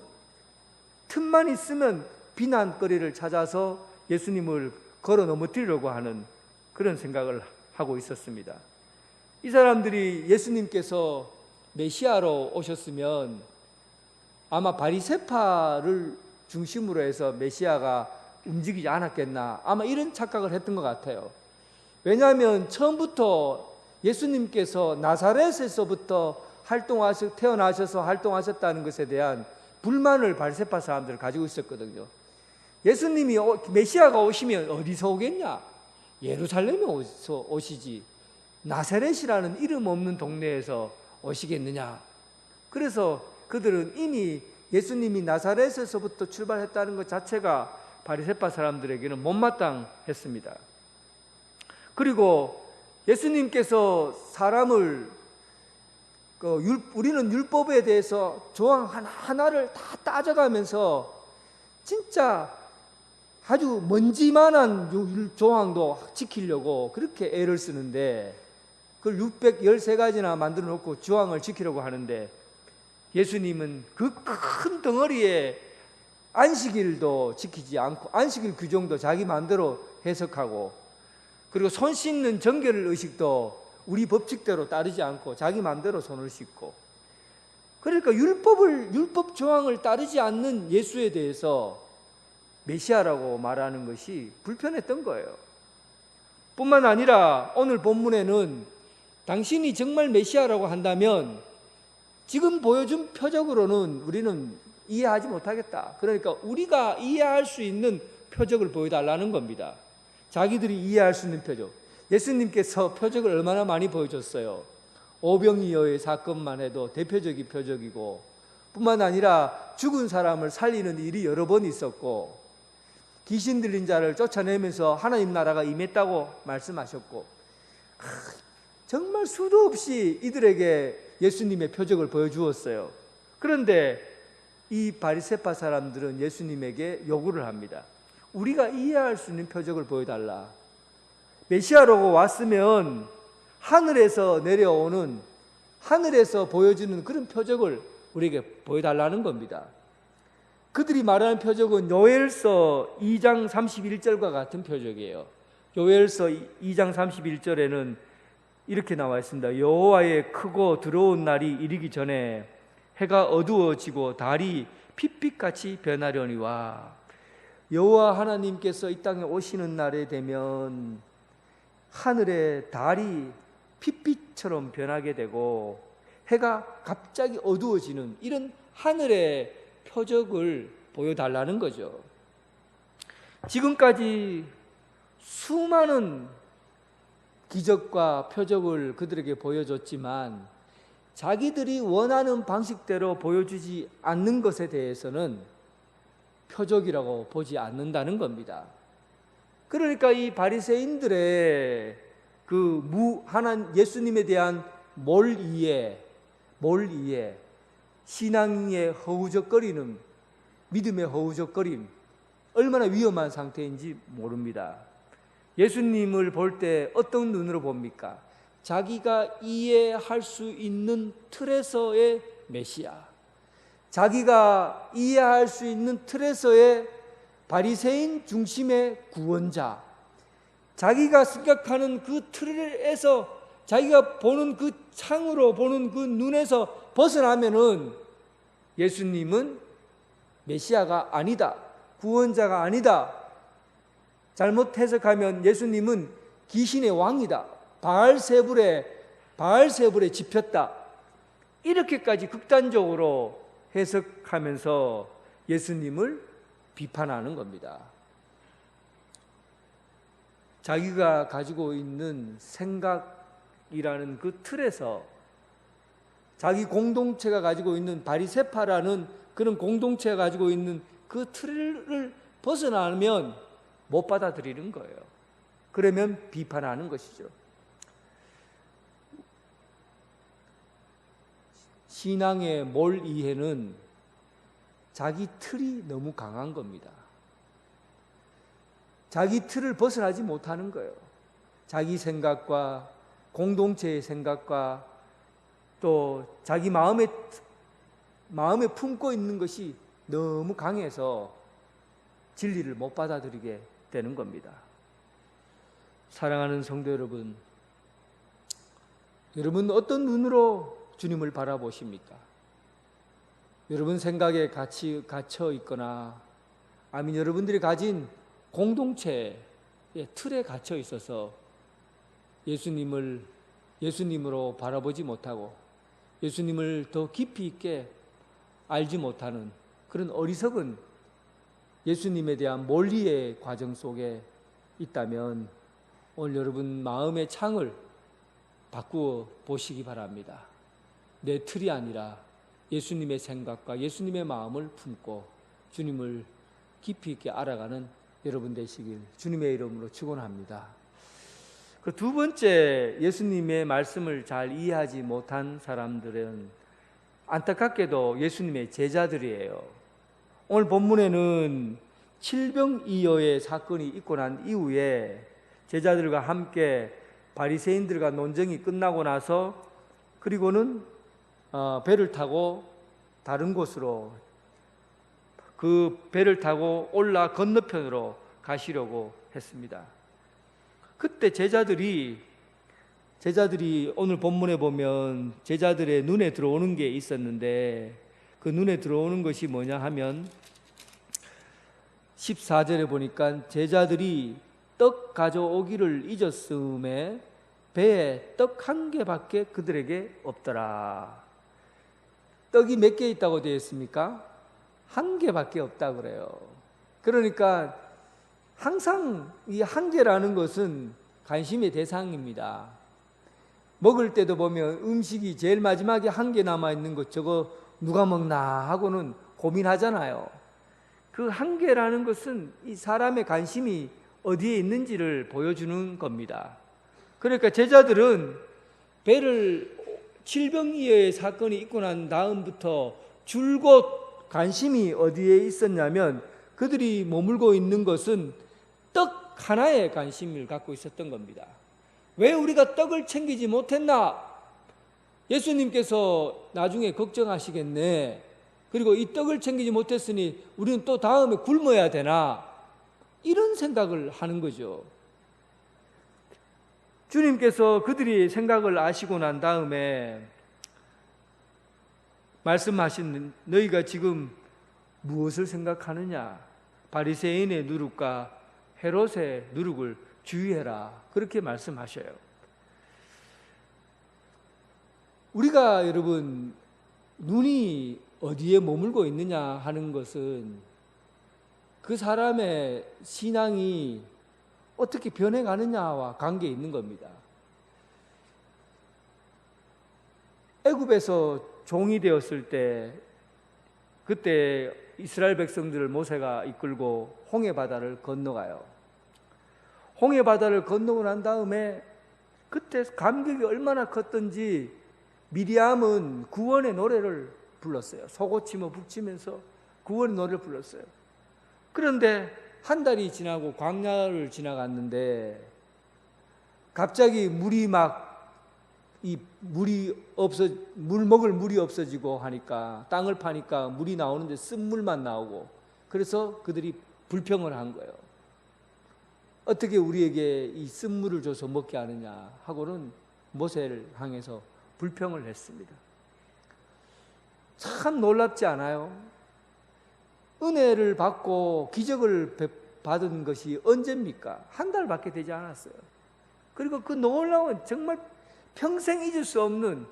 틈만 있으면 비난거리를 찾아서 예수님을 걸어 넘어뜨리려고 하는 그런 생각을 하고 있었습니다. 이 사람들이 예수님께서 메시아로 오셨으면 아마 바리새파를 중심으로 해서 메시아가 움직이지 않았겠나, 아마 이런 착각을 했던 것 같아요. 왜냐하면 처음부터 예수님께서 나사렛에서부터 태어나셔서 활동하셨다는 것에 대한 불만을 바리새파 사람들을 가지고 있었거든요. 예수님이 메시아가 오시면 어디서 오겠냐? 예루살렘에 오시지. 나사렛이라는 이름 없는 동네에서 오시겠느냐? 그래서 그들은 이미 예수님이 나사렛에서부터 출발했다는 것 자체가 바리새파 사람들에게는 못마땅했습니다. 그리고 예수님께서 사람을 우리는 율법에 대해서 조항 하나하나를 다 따져가면서 진짜 아주 먼지만한 조항도 지키려고 그렇게 애를 쓰는데 그걸 613가지나 만들어 놓고 조항을 지키려고 하는데 예수님은 그 큰 덩어리에 안식일도 지키지 않고 안식일 규정도 자기 마음대로 해석하고 그리고 손 씻는 정결 의식도 우리 법칙대로 따르지 않고 자기 마음대로 손을 씻고 그러니까 율법 조항을 따르지 않는 예수에 대해서 메시아라고 말하는 것이 불편했던 거예요. 뿐만 아니라 오늘 본문에는 당신이 정말 메시아라고 한다면 지금 보여준 표적으로는 우리는 이해하지 못하겠다. 그러니까 우리가 이해할 수 있는 표적을 보여달라는 겁니다. 자기들이 이해할 수 있는 표적. 예수님께서 표적을 얼마나 많이 보여줬어요. 오병이어의 사건만 해도 대표적인 표적이고 뿐만 아니라 죽은 사람을 살리는 일이 여러 번 있었고 귀신 들린 자를 쫓아내면서 하나님 나라가 임했다고 말씀하셨고 정말 수도 없이 이들에게 예수님의 표적을 보여주었어요. 그런데 이 바리새파 사람들은 예수님에게 요구를 합니다. 우리가 이해할 수 있는 표적을 보여달라. 메시아라고 왔으면 하늘에서 내려오는 하늘에서 보여주는 그런 표적을 우리에게 보여달라는 겁니다. 그들이 말하는 표적은 요엘서 2장 31절과 같은 표적이에요. 요엘서 2장 31절에는 이렇게 나와 있습니다. 여호와의 크고 더러운 날이 이르기 전에 해가 어두워지고 달이 핏빛같이 변하려니와 여호와 하나님께서 이 땅에 오시는 날에 되면 하늘의 달이 핏빛처럼 변하게 되고 해가 갑자기 어두워지는 이런 하늘의 표적을 보여달라는 거죠. 지금까지 수많은 기적과 표적을 그들에게 보여줬지만 자기들이 원하는 방식대로 보여주지 않는 것에 대해서는 표적이라고 보지 않는다는 겁니다. 그러니까 이 바리새인들의 예수님에 대한 몰이해, 신앙의 허우적거리는 믿음의 허우적거림, 얼마나 위험한 상태인지 모릅니다. 예수님을 볼 때 어떤 눈으로 봅니까? 자기가 이해할 수 있는 틀에서의 메시아, 자기가 이해할 수 있는 틀에서의 바리새인 중심의 구원자, 자기가 생각하는 그 틀에서 자기가 보는 그 창으로 보는 그 눈에서 벗어나면은 예수님은 메시아가 아니다, 구원자가 아니다. 잘못 해석하면 예수님은 귀신의 왕이다, 바알세불에 집혔다, 이렇게까지 극단적으로 해석하면서 예수님을 비판하는 겁니다. 자기가 가지고 있는 생각이라는 그 틀에서 자기 공동체가 가지고 있는 바리새파라는 그런 공동체가 가지고 있는 그 틀을 벗어나면 못 받아들이는 거예요. 그러면 비판하는 것이죠. 신앙의 몰 이해는 자기 틀이 너무 강한 겁니다. 자기 틀을 벗어나지 못하는 거예요. 자기 생각과 공동체의 생각과 또 자기 마음에 품고 있는 것이 너무 강해서 진리를 못 받아들이게 되는 겁니다. 사랑하는 성도 여러분, 여러분 어떤 눈으로 주님을 바라보십니까? 여러분 생각에 갇혀 있거나 아니면 여러분들이 가진 공동체의 틀에 갇혀 있어서 예수님으로 바라보지 못하고 예수님을 더 깊이 있게 알지 못하는 그런 어리석은 예수님에 대한 몰리의 과정 속에 있다면 오늘 여러분 마음의 창을 바꾸어 보시기 바랍니다. 내 틀이 아니라 예수님의 생각과 예수님의 마음을 품고 주님을 깊이 있게 알아가는 여러분 되시길 주님의 이름으로 축원합니다. 그 두 번째, 예수님의 말씀을 잘 이해하지 못한 사람들은 안타깝게도 예수님의 제자들이에요. 오늘 본문에는 칠병이어의 사건이 있고 난 이후에 제자들과 함께 바리새인들과 논쟁이 끝나고 나서 그리고는 배를 타고 다른 곳으로, 그 배를 타고 올라 건너편으로 가시려고 했습니다. 그때 제자들이 오늘 본문에 보면 제자들의 눈에 들어오는 게 있었는데, 그 눈에 들어오는 것이 뭐냐 하면 14절에 보니까 제자들이 떡 가져오기를 잊었음에 배에 떡 한 개밖에 그들에게 없더라. 떡이 몇 개 있다고 되어 있습니까? 한 개밖에 없다 그래요. 그러니까 항상 이 한 개라는 것은 관심의 대상입니다. 먹을 때도 보면 음식이 제일 마지막에 한 개 남아있는 것, 저거 누가 먹나 하고는 고민하잖아요. 그 한 개라는 것은 이 사람의 관심이 어디에 있는지를 보여주는 겁니다. 그러니까 제자들은 배를 칠병이어의 사건이 있고 난 다음부터 줄곧 관심이 어디에 있었냐면 그들이 머물고 있는 것은 떡 하나에 관심을 갖고 있었던 겁니다. 왜 우리가 떡을 챙기지 못했나? 예수님께서 나중에 걱정하시겠네. 그리고 이 떡을 챙기지 못했으니 우리는 또 다음에 굶어야 되나? 이런 생각을 하는 거죠. 주님께서 그들이 생각을 아시고 난 다음에 말씀하신, 너희가 지금 무엇을 생각하느냐? 바리새인의 누룩과 헤롯의 누룩을 주의해라. 그렇게 말씀하셔요. 우리가 여러분 눈이 어디에 머물고 있느냐 하는 것은 그 사람의 신앙이 어떻게 변해가느냐와 관계에 있는 겁니다. 애굽에서 종이 되었을 때, 그때 이스라엘 백성들을 모세가 이끌고 홍해바다를 건너가요. 홍해바다를 건너고 난 다음에 그때 감격이 얼마나 컸던지 미리암은 구원의 노래를 불렀어요. 속옷치며 북치면서 구원의 노래를 불렀어요. 그런데 한 달이 지나고 광야를 지나갔는데 갑자기 물이 물 먹을 물이 없어지고 하니까, 땅을 파니까 물이 나오는데 쓴물만 나오고, 그래서 그들이 불평을 한 거예요. 어떻게 우리에게 이 쓴물을 줘서 먹게 하느냐 하고는 모세를 향해서 불평을 했습니다. 참 놀랍지 않아요? 은혜를 받고 기적을 받은 것이 언제입니까? 한 달밖에 되지 않았어요. 그리고 그 놀라운, 정말 평생 잊을 수 없는,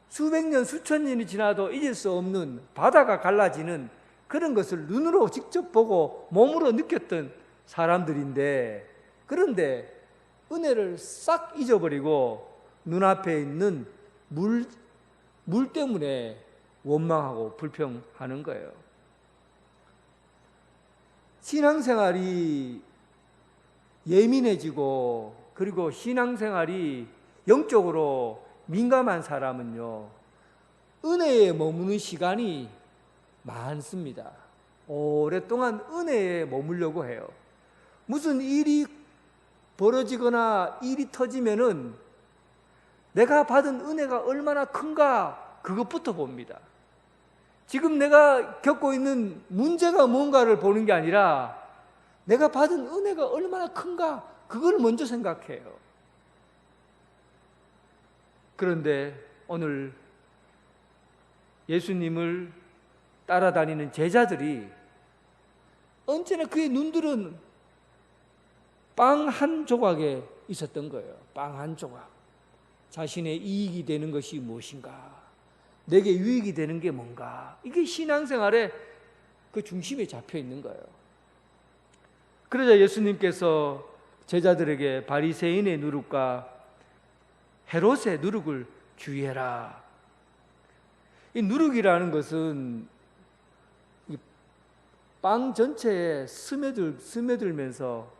수백 년 수천 년이 지나도 잊을 수 없는 바다가 갈라지는 그런 것을 눈으로 직접 보고 몸으로 느꼈던 사람들인데, 그런데 은혜를 싹 잊어버리고 눈앞에 있는 물 때문에 원망하고 불평하는 거예요. 신앙생활이 예민해지고 그리고 신앙생활이 영적으로 민감한 사람은요, 은혜에 머무는 시간이 많습니다. 오랫동안 은혜에 머물려고 해요. 무슨 일이 벌어지거나 일이 터지면은 내가 받은 은혜가 얼마나 큰가, 그것부터 봅니다. 지금 내가 겪고 있는 문제가 뭔가를 보는 게 아니라 내가 받은 은혜가 얼마나 큰가, 그걸 먼저 생각해요. 그런데 오늘 예수님을 따라다니는 제자들이 언제나 그의 눈들은 빵 한 조각에 있었던 거예요. 빵 한 조각. 자신의 이익이 되는 것이 무엇인가? 내게 유익이 되는 게 뭔가? 이게 신앙생활의 그 중심에 잡혀 있는 거예요. 그러자 예수님께서 제자들에게 바리새인의 누룩과 헤롯의 누룩을 주의해라. 이 누룩이라는 것은 이 빵 전체에 스며들면서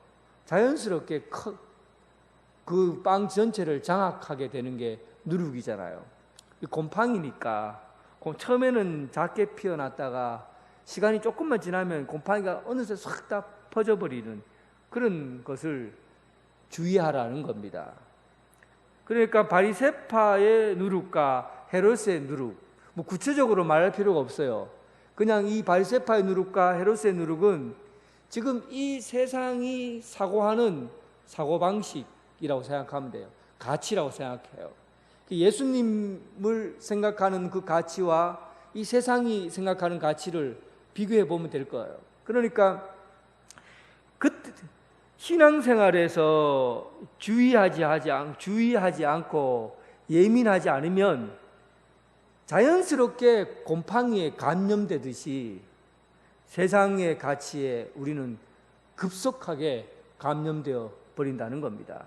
자연스럽게 그 빵 전체를 장악하게 되는 게 누룩이잖아요. 이 곰팡이니까 처음에는 작게 피어났다가 시간이 조금만 지나면 곰팡이가 어느새 싹 다 퍼져버리는 그런 것을 주의하라는 겁니다. 그러니까 바리새파의 누룩과 헤롯의 누룩, 뭐 구체적으로 말할 필요가 없어요. 그냥 이 바리새파의 누룩과 헤롯의 누룩은 지금 이 세상이 사고하는 사고방식이라고 생각하면 돼요. 가치라고 생각해요. 예수님을 생각하는 그 가치와 이 세상이 생각하는 가치를 비교해 보면 될 거예요. 그러니까 신앙생활에서 주의하지 않고 예민하지 않으면 자연스럽게 곰팡이에 감염되듯이 세상의 가치에 우리는 급속하게 감염되어 버린다는 겁니다.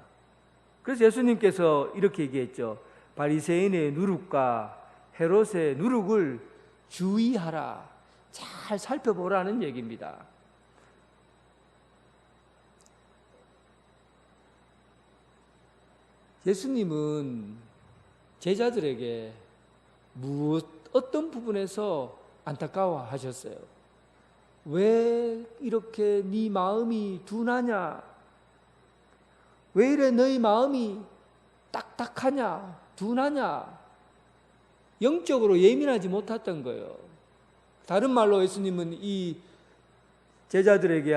그래서 예수님께서 이렇게 얘기했죠. 바리새인의 누룩과 헤롯의 누룩을 주의하라. 잘 살펴보라는 얘기입니다. 예수님은 제자들에게 어떤 부분에서 안타까워하셨어요? 왜 이렇게 네 마음이 둔하냐? 왜 이래 너희 마음이 딱딱하냐? 둔하냐? 영적으로 예민하지 못했던 거예요. 다른 말로 예수님은 이 제자들에게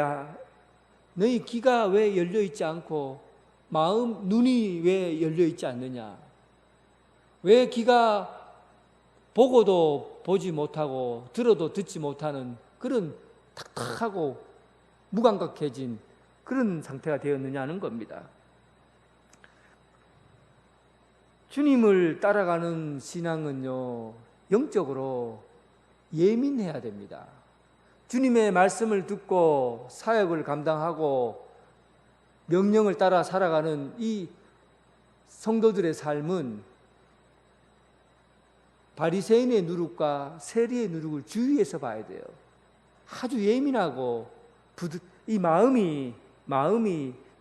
너희 귀가 왜 열려 있지 않고 눈이 왜 열려 있지 않느냐? 왜 귀가 보고도 보지 못하고 들어도 듣지 못하는 그런 탁탁하고 무감각해진 그런 상태가 되었느냐는 겁니다. 주님을 따라가는 신앙은요, 영적으로 예민해야 됩니다. 주님의 말씀을 듣고 사역을 감당하고 명령을 따라 살아가는 이 성도들의 삶은 바리새인의 누룩과 세리의 누룩을 주의해서 봐야 돼요. 아주 예민하고 이 마음이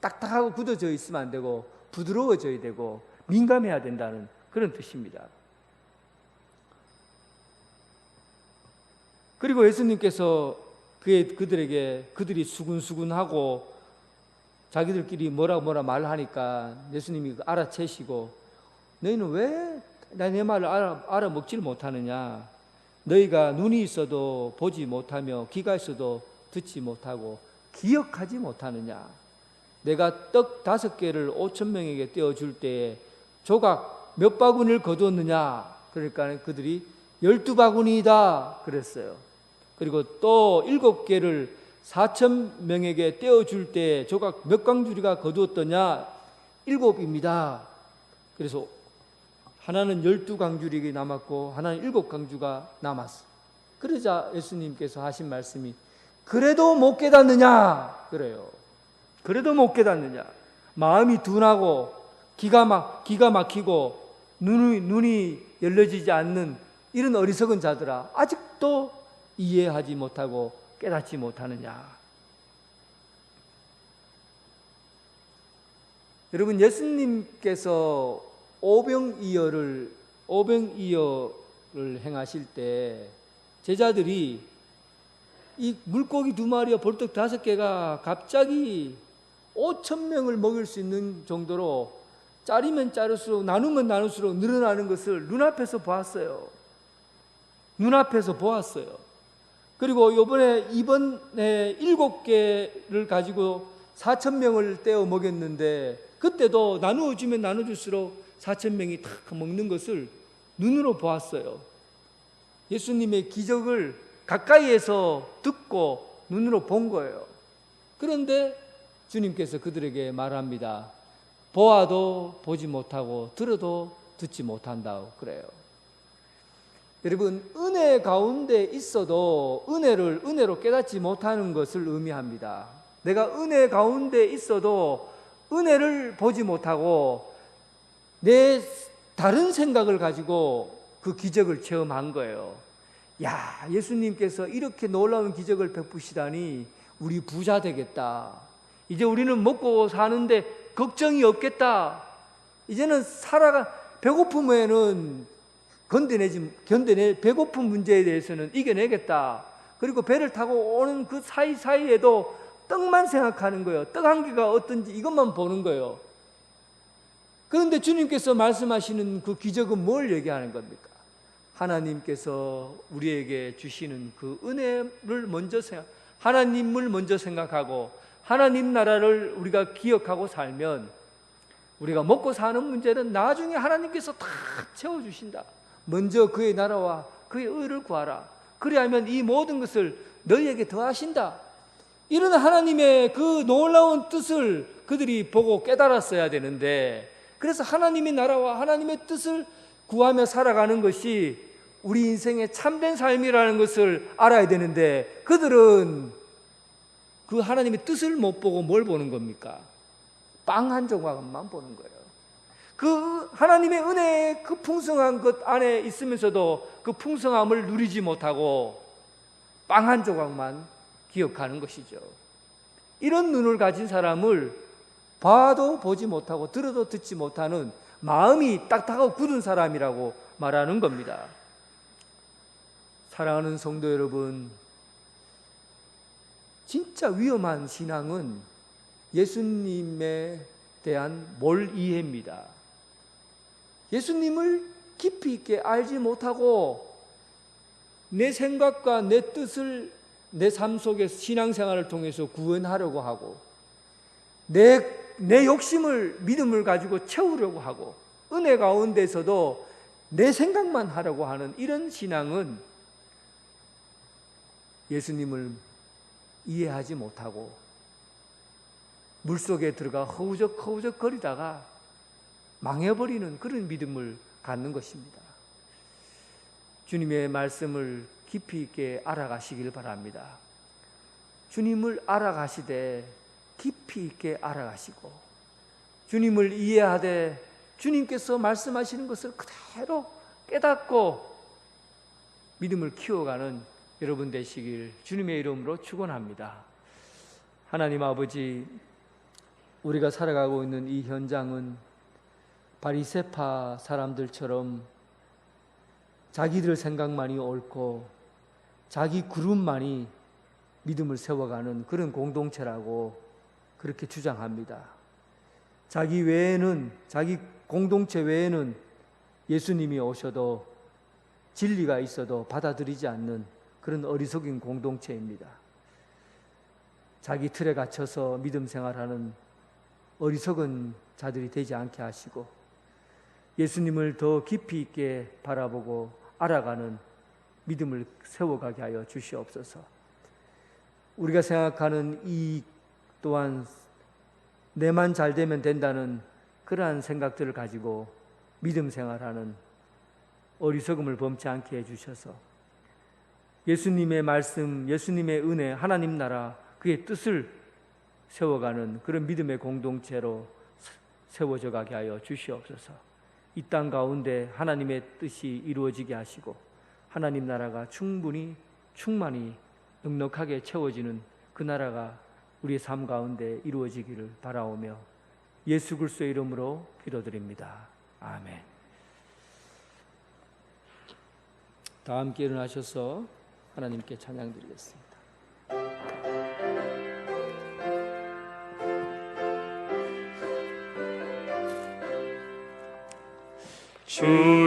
딱딱하고 굳어져 있으면 안 되고 부드러워져야 되고 민감해야 된다는 그런 뜻입니다. 그리고 예수님께서 그들이 수근수근하고 자기들끼리 뭐라 말하니까 예수님이 알아채시고 너희는 왜 내 말을 알아먹지를 못하느냐? 너희가 눈이 있어도 보지 못하며 귀가 있어도 듣지 못하고 기억하지 못하느냐? 내가 떡 5개를 5,000명에게 떼어줄 때에 조각 몇 바구니를 거두었느냐? 그러니까 그들이 12바구니이다 그랬어요. 그리고 또 7개를 4,000명에게 떼어줄 때 조각 몇 강주리가 거두었더냐? 7입니다. 그래서 하나는 12강주리가 남았고 하나는 7강주가 남았어. 그러자 예수님께서 하신 말씀이 그래도 못 깨닫느냐? 그래요. 그래도 못 깨닫느냐? 마음이 둔하고 기가 막히고 눈이 열려지지 않는 이런 어리석은 자들아, 아직도 이해하지 못하고 깨닫지 못하느냐? 여러분, 예수님께서 오병이어를 행하실 때 제자들이 이 물고기 2마리와 벌떡 5개가 갑자기 5,000명을 먹일 수 있는 정도로 자르면 자를수록 나누면 나눌수록 늘어나는 것을 눈앞에서 보았어요. 눈앞에서 보았어요. 그리고 이번에 7개를 가지고 4,000명을 떼어 먹였는데 그때도 나누어주면 나눠줄수록 4,000명이 다 먹는 것을 눈으로 보았어요. 예수님의 기적을 가까이에서 듣고 눈으로 본 거예요. 그런데 주님께서 그들에게 말합니다. 보아도 보지 못하고 들어도 듣지 못한다고 그래요. 여러분, 은혜 가운데 있어도 은혜로 깨닫지 못하는 것을 의미합니다. 내가 은혜 가운데 있어도 은혜를 보지 못하고 내 다른 생각을 가지고 그 기적을 체험한 거예요. 야, 예수님께서 이렇게 놀라운 기적을 베푸시다니 우리 부자 되겠다. 이제 우리는 먹고 사는데 걱정이 없겠다. 이제는 배고픔 외에는 배고픈 문제에 대해서는 이겨내겠다. 그리고 배를 타고 오는 그 사이사이에도 떡만 생각하는 거예요. 떡 한 개가 어떤지 이것만 보는 거예요. 그런데 주님께서 말씀하시는 그 기적은 뭘 얘기하는 겁니까? 하나님께서 우리에게 주시는 그 은혜를 하나님을 먼저 생각하고 하나님 나라를 우리가 기억하고 살면 우리가 먹고 사는 문제는 나중에 하나님께서 다 채워주신다. 먼저 그의 나라와 그의 의를 구하라. 그리하면 이 모든 것을 너희에게 더하신다. 이런 하나님의 그 놀라운 뜻을 그들이 보고 깨달았어야 되는데, 그래서 하나님의 나라와 하나님의 뜻을 구하며 살아가는 것이 우리 인생의 참된 삶이라는 것을 알아야 되는데, 그들은 그 하나님의 뜻을 못 보고 뭘 보는 겁니까? 빵 한 조각만 보는 거예요. 그 하나님의 은혜의 그 풍성한 것 안에 있으면서도 그 풍성함을 누리지 못하고 빵 한 조각만 기억하는 것이죠. 이런 눈을 가진 사람을 봐도 보지 못하고 들어도 듣지 못하는 마음이 딱딱하고 굳은 사람이라고 말하는 겁니다. 사랑하는 성도 여러분, 진짜 위험한 신앙은 예수님에 대한 몰 이해입니다. 예수님을 깊이 있게 알지 못하고 내 생각과 내 뜻을 내 삶 속에서 신앙생활을 통해서 구원하려고 하고 내 욕심을 믿음을 가지고 채우려고 하고 은혜 가운데서도 내 생각만 하려고 하는 이런 신앙은 예수님을 이해하지 못하고 물속에 들어가 허우적허우적 거리다가 망해버리는 그런 믿음을 갖는 것입니다. 주님의 말씀을 깊이 있게 알아가시길 바랍니다. 주님을 알아가시되 깊이 있게 알아가시고 주님을 이해하되 주님께서 말씀하시는 것을 그대로 깨닫고 믿음을 키워가는 여러분 되시길 주님의 이름으로 축원합니다. 하나님 아버지, 우리가 살아가고 있는 이 현장은 바리새파 사람들처럼 자기들 생각만이 옳고 자기 그룹만이 믿음을 세워가는 그런 공동체라고 그렇게 주장합니다. 자기 공동체 외에는 예수님이 오셔도 진리가 있어도 받아들이지 않는 그런 어리석인 공동체입니다. 자기 틀에 갇혀서 믿음 생활하는 어리석은 자들이 되지 않게 하시고 예수님을 더 깊이 있게 바라보고 알아가는 믿음을 세워가게 하여 주시옵소서. 우리가 생각하는 이 또한 내만 잘 되면 된다는 그러한 생각들을 가지고 믿음 생활하는 어리석음을 범치 않게 해주셔서 예수님의 말씀, 예수님의 은혜, 하나님 나라, 그의 뜻을 세워가는 그런 믿음의 공동체로 세워져 가게 하여 주시옵소서. 이 땅 가운데 하나님의 뜻이 이루어지게 하시고 하나님 나라가 충만히 넉넉하게 채워지는 그 나라가 우리의 삶 가운데 이루어지기를 바라오며 예수 그리스도의 이름으로 기도드립니다. 아멘. 다 함께 일어나셔서 하나님께 찬양드리겠습니다. 주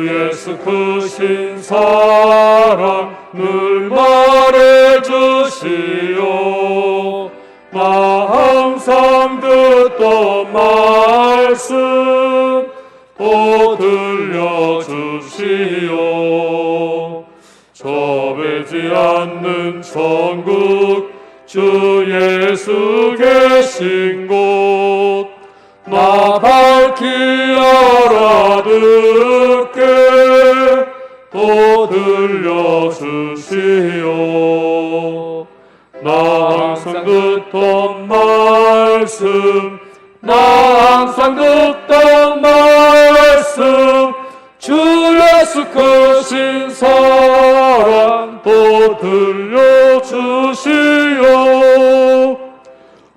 예수 크신 사랑 늘 말해주시오. 나 항상 듣던 말씀 또 들려주시오. 좁지 않는 천국 주 예수 계신 곳 나 밝히 알아듣게 또 들려주시오. 나 항상 듣던 말씀 나 항상 듣던 말씀 크신 사랑 또 들려주시오.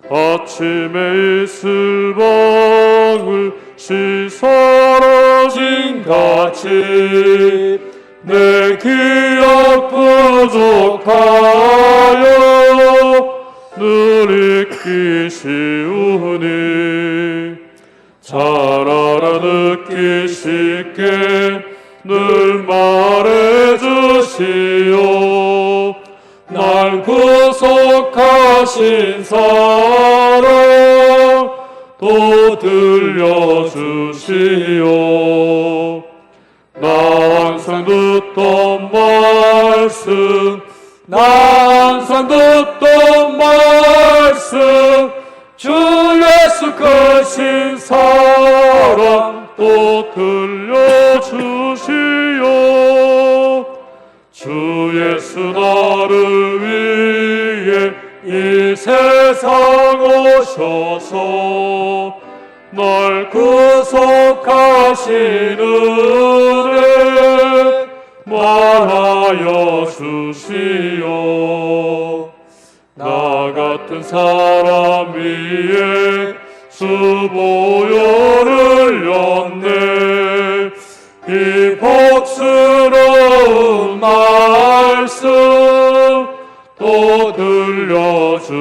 아침에 이슬방울 시사라진 같이 내 기억 부족하여 늘 잊기 쉬우니 잘 알아 듣기 쉽게 늘 말해주시오. 날 구속하신 사랑 또 들려주시오. 나 항상 듣던 말씀, 나 항상 듣던 말씀, 주 예수 크신 사랑 또 들려주시오. 주 예수 나를 위해 이 세상 오셔서 날 구속하신 은혜 말하여 주시오. 나 같은 사람 위에 주 보혈을 흘렸네. 이 복스러운 말씀 또 들려주시오.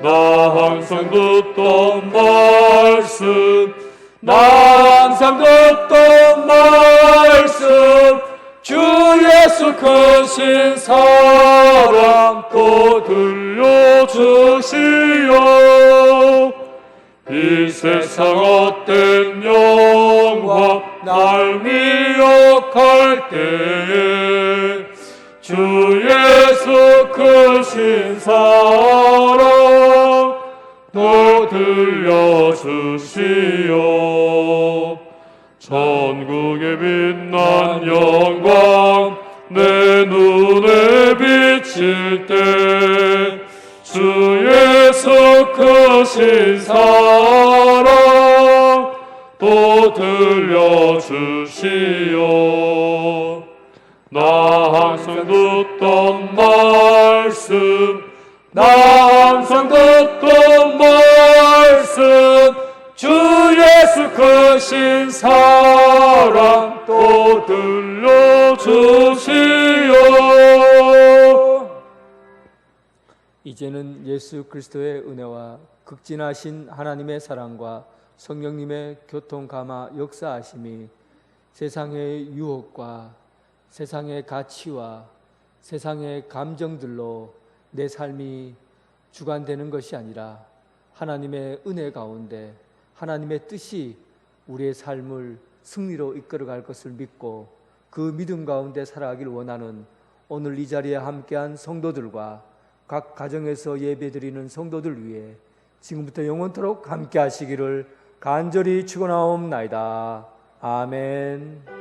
나 항상 듣던 말씀, 나 항상 듣던 말씀, 주 예수 크신 사랑 또 들려주시오. 이 세상 헛된 영광 날 미혹할 때에 주 예수 크신 사랑 또 들려주시오. 천국의 빛난 영광 내 눈에 비칠 때 주 예수 크신 사랑 또 들려주시오. 나 항상 듣던 말씀, 나 항상 듣던 말씀, 주 예수 크신 사랑 또 들려주시오. 이제는 예수 그리스도의 은혜와 극진하신 하나님의 사랑과 성령님의 교통 감화 역사하심이 세상의 유혹과 세상의 가치와 세상의 감정들로 내 삶이 주관되는 것이 아니라 하나님의 은혜 가운데 하나님의 뜻이 우리의 삶을 승리로 이끌어갈 것을 믿고 그 믿음 가운데 살아가길 원하는 오늘 이 자리에 함께한 성도들과 각 가정에서 예배드리는 성도들 위해 지금부터 영원토록 함께 하시기를 간절히 축원하옵나이다. 아멘.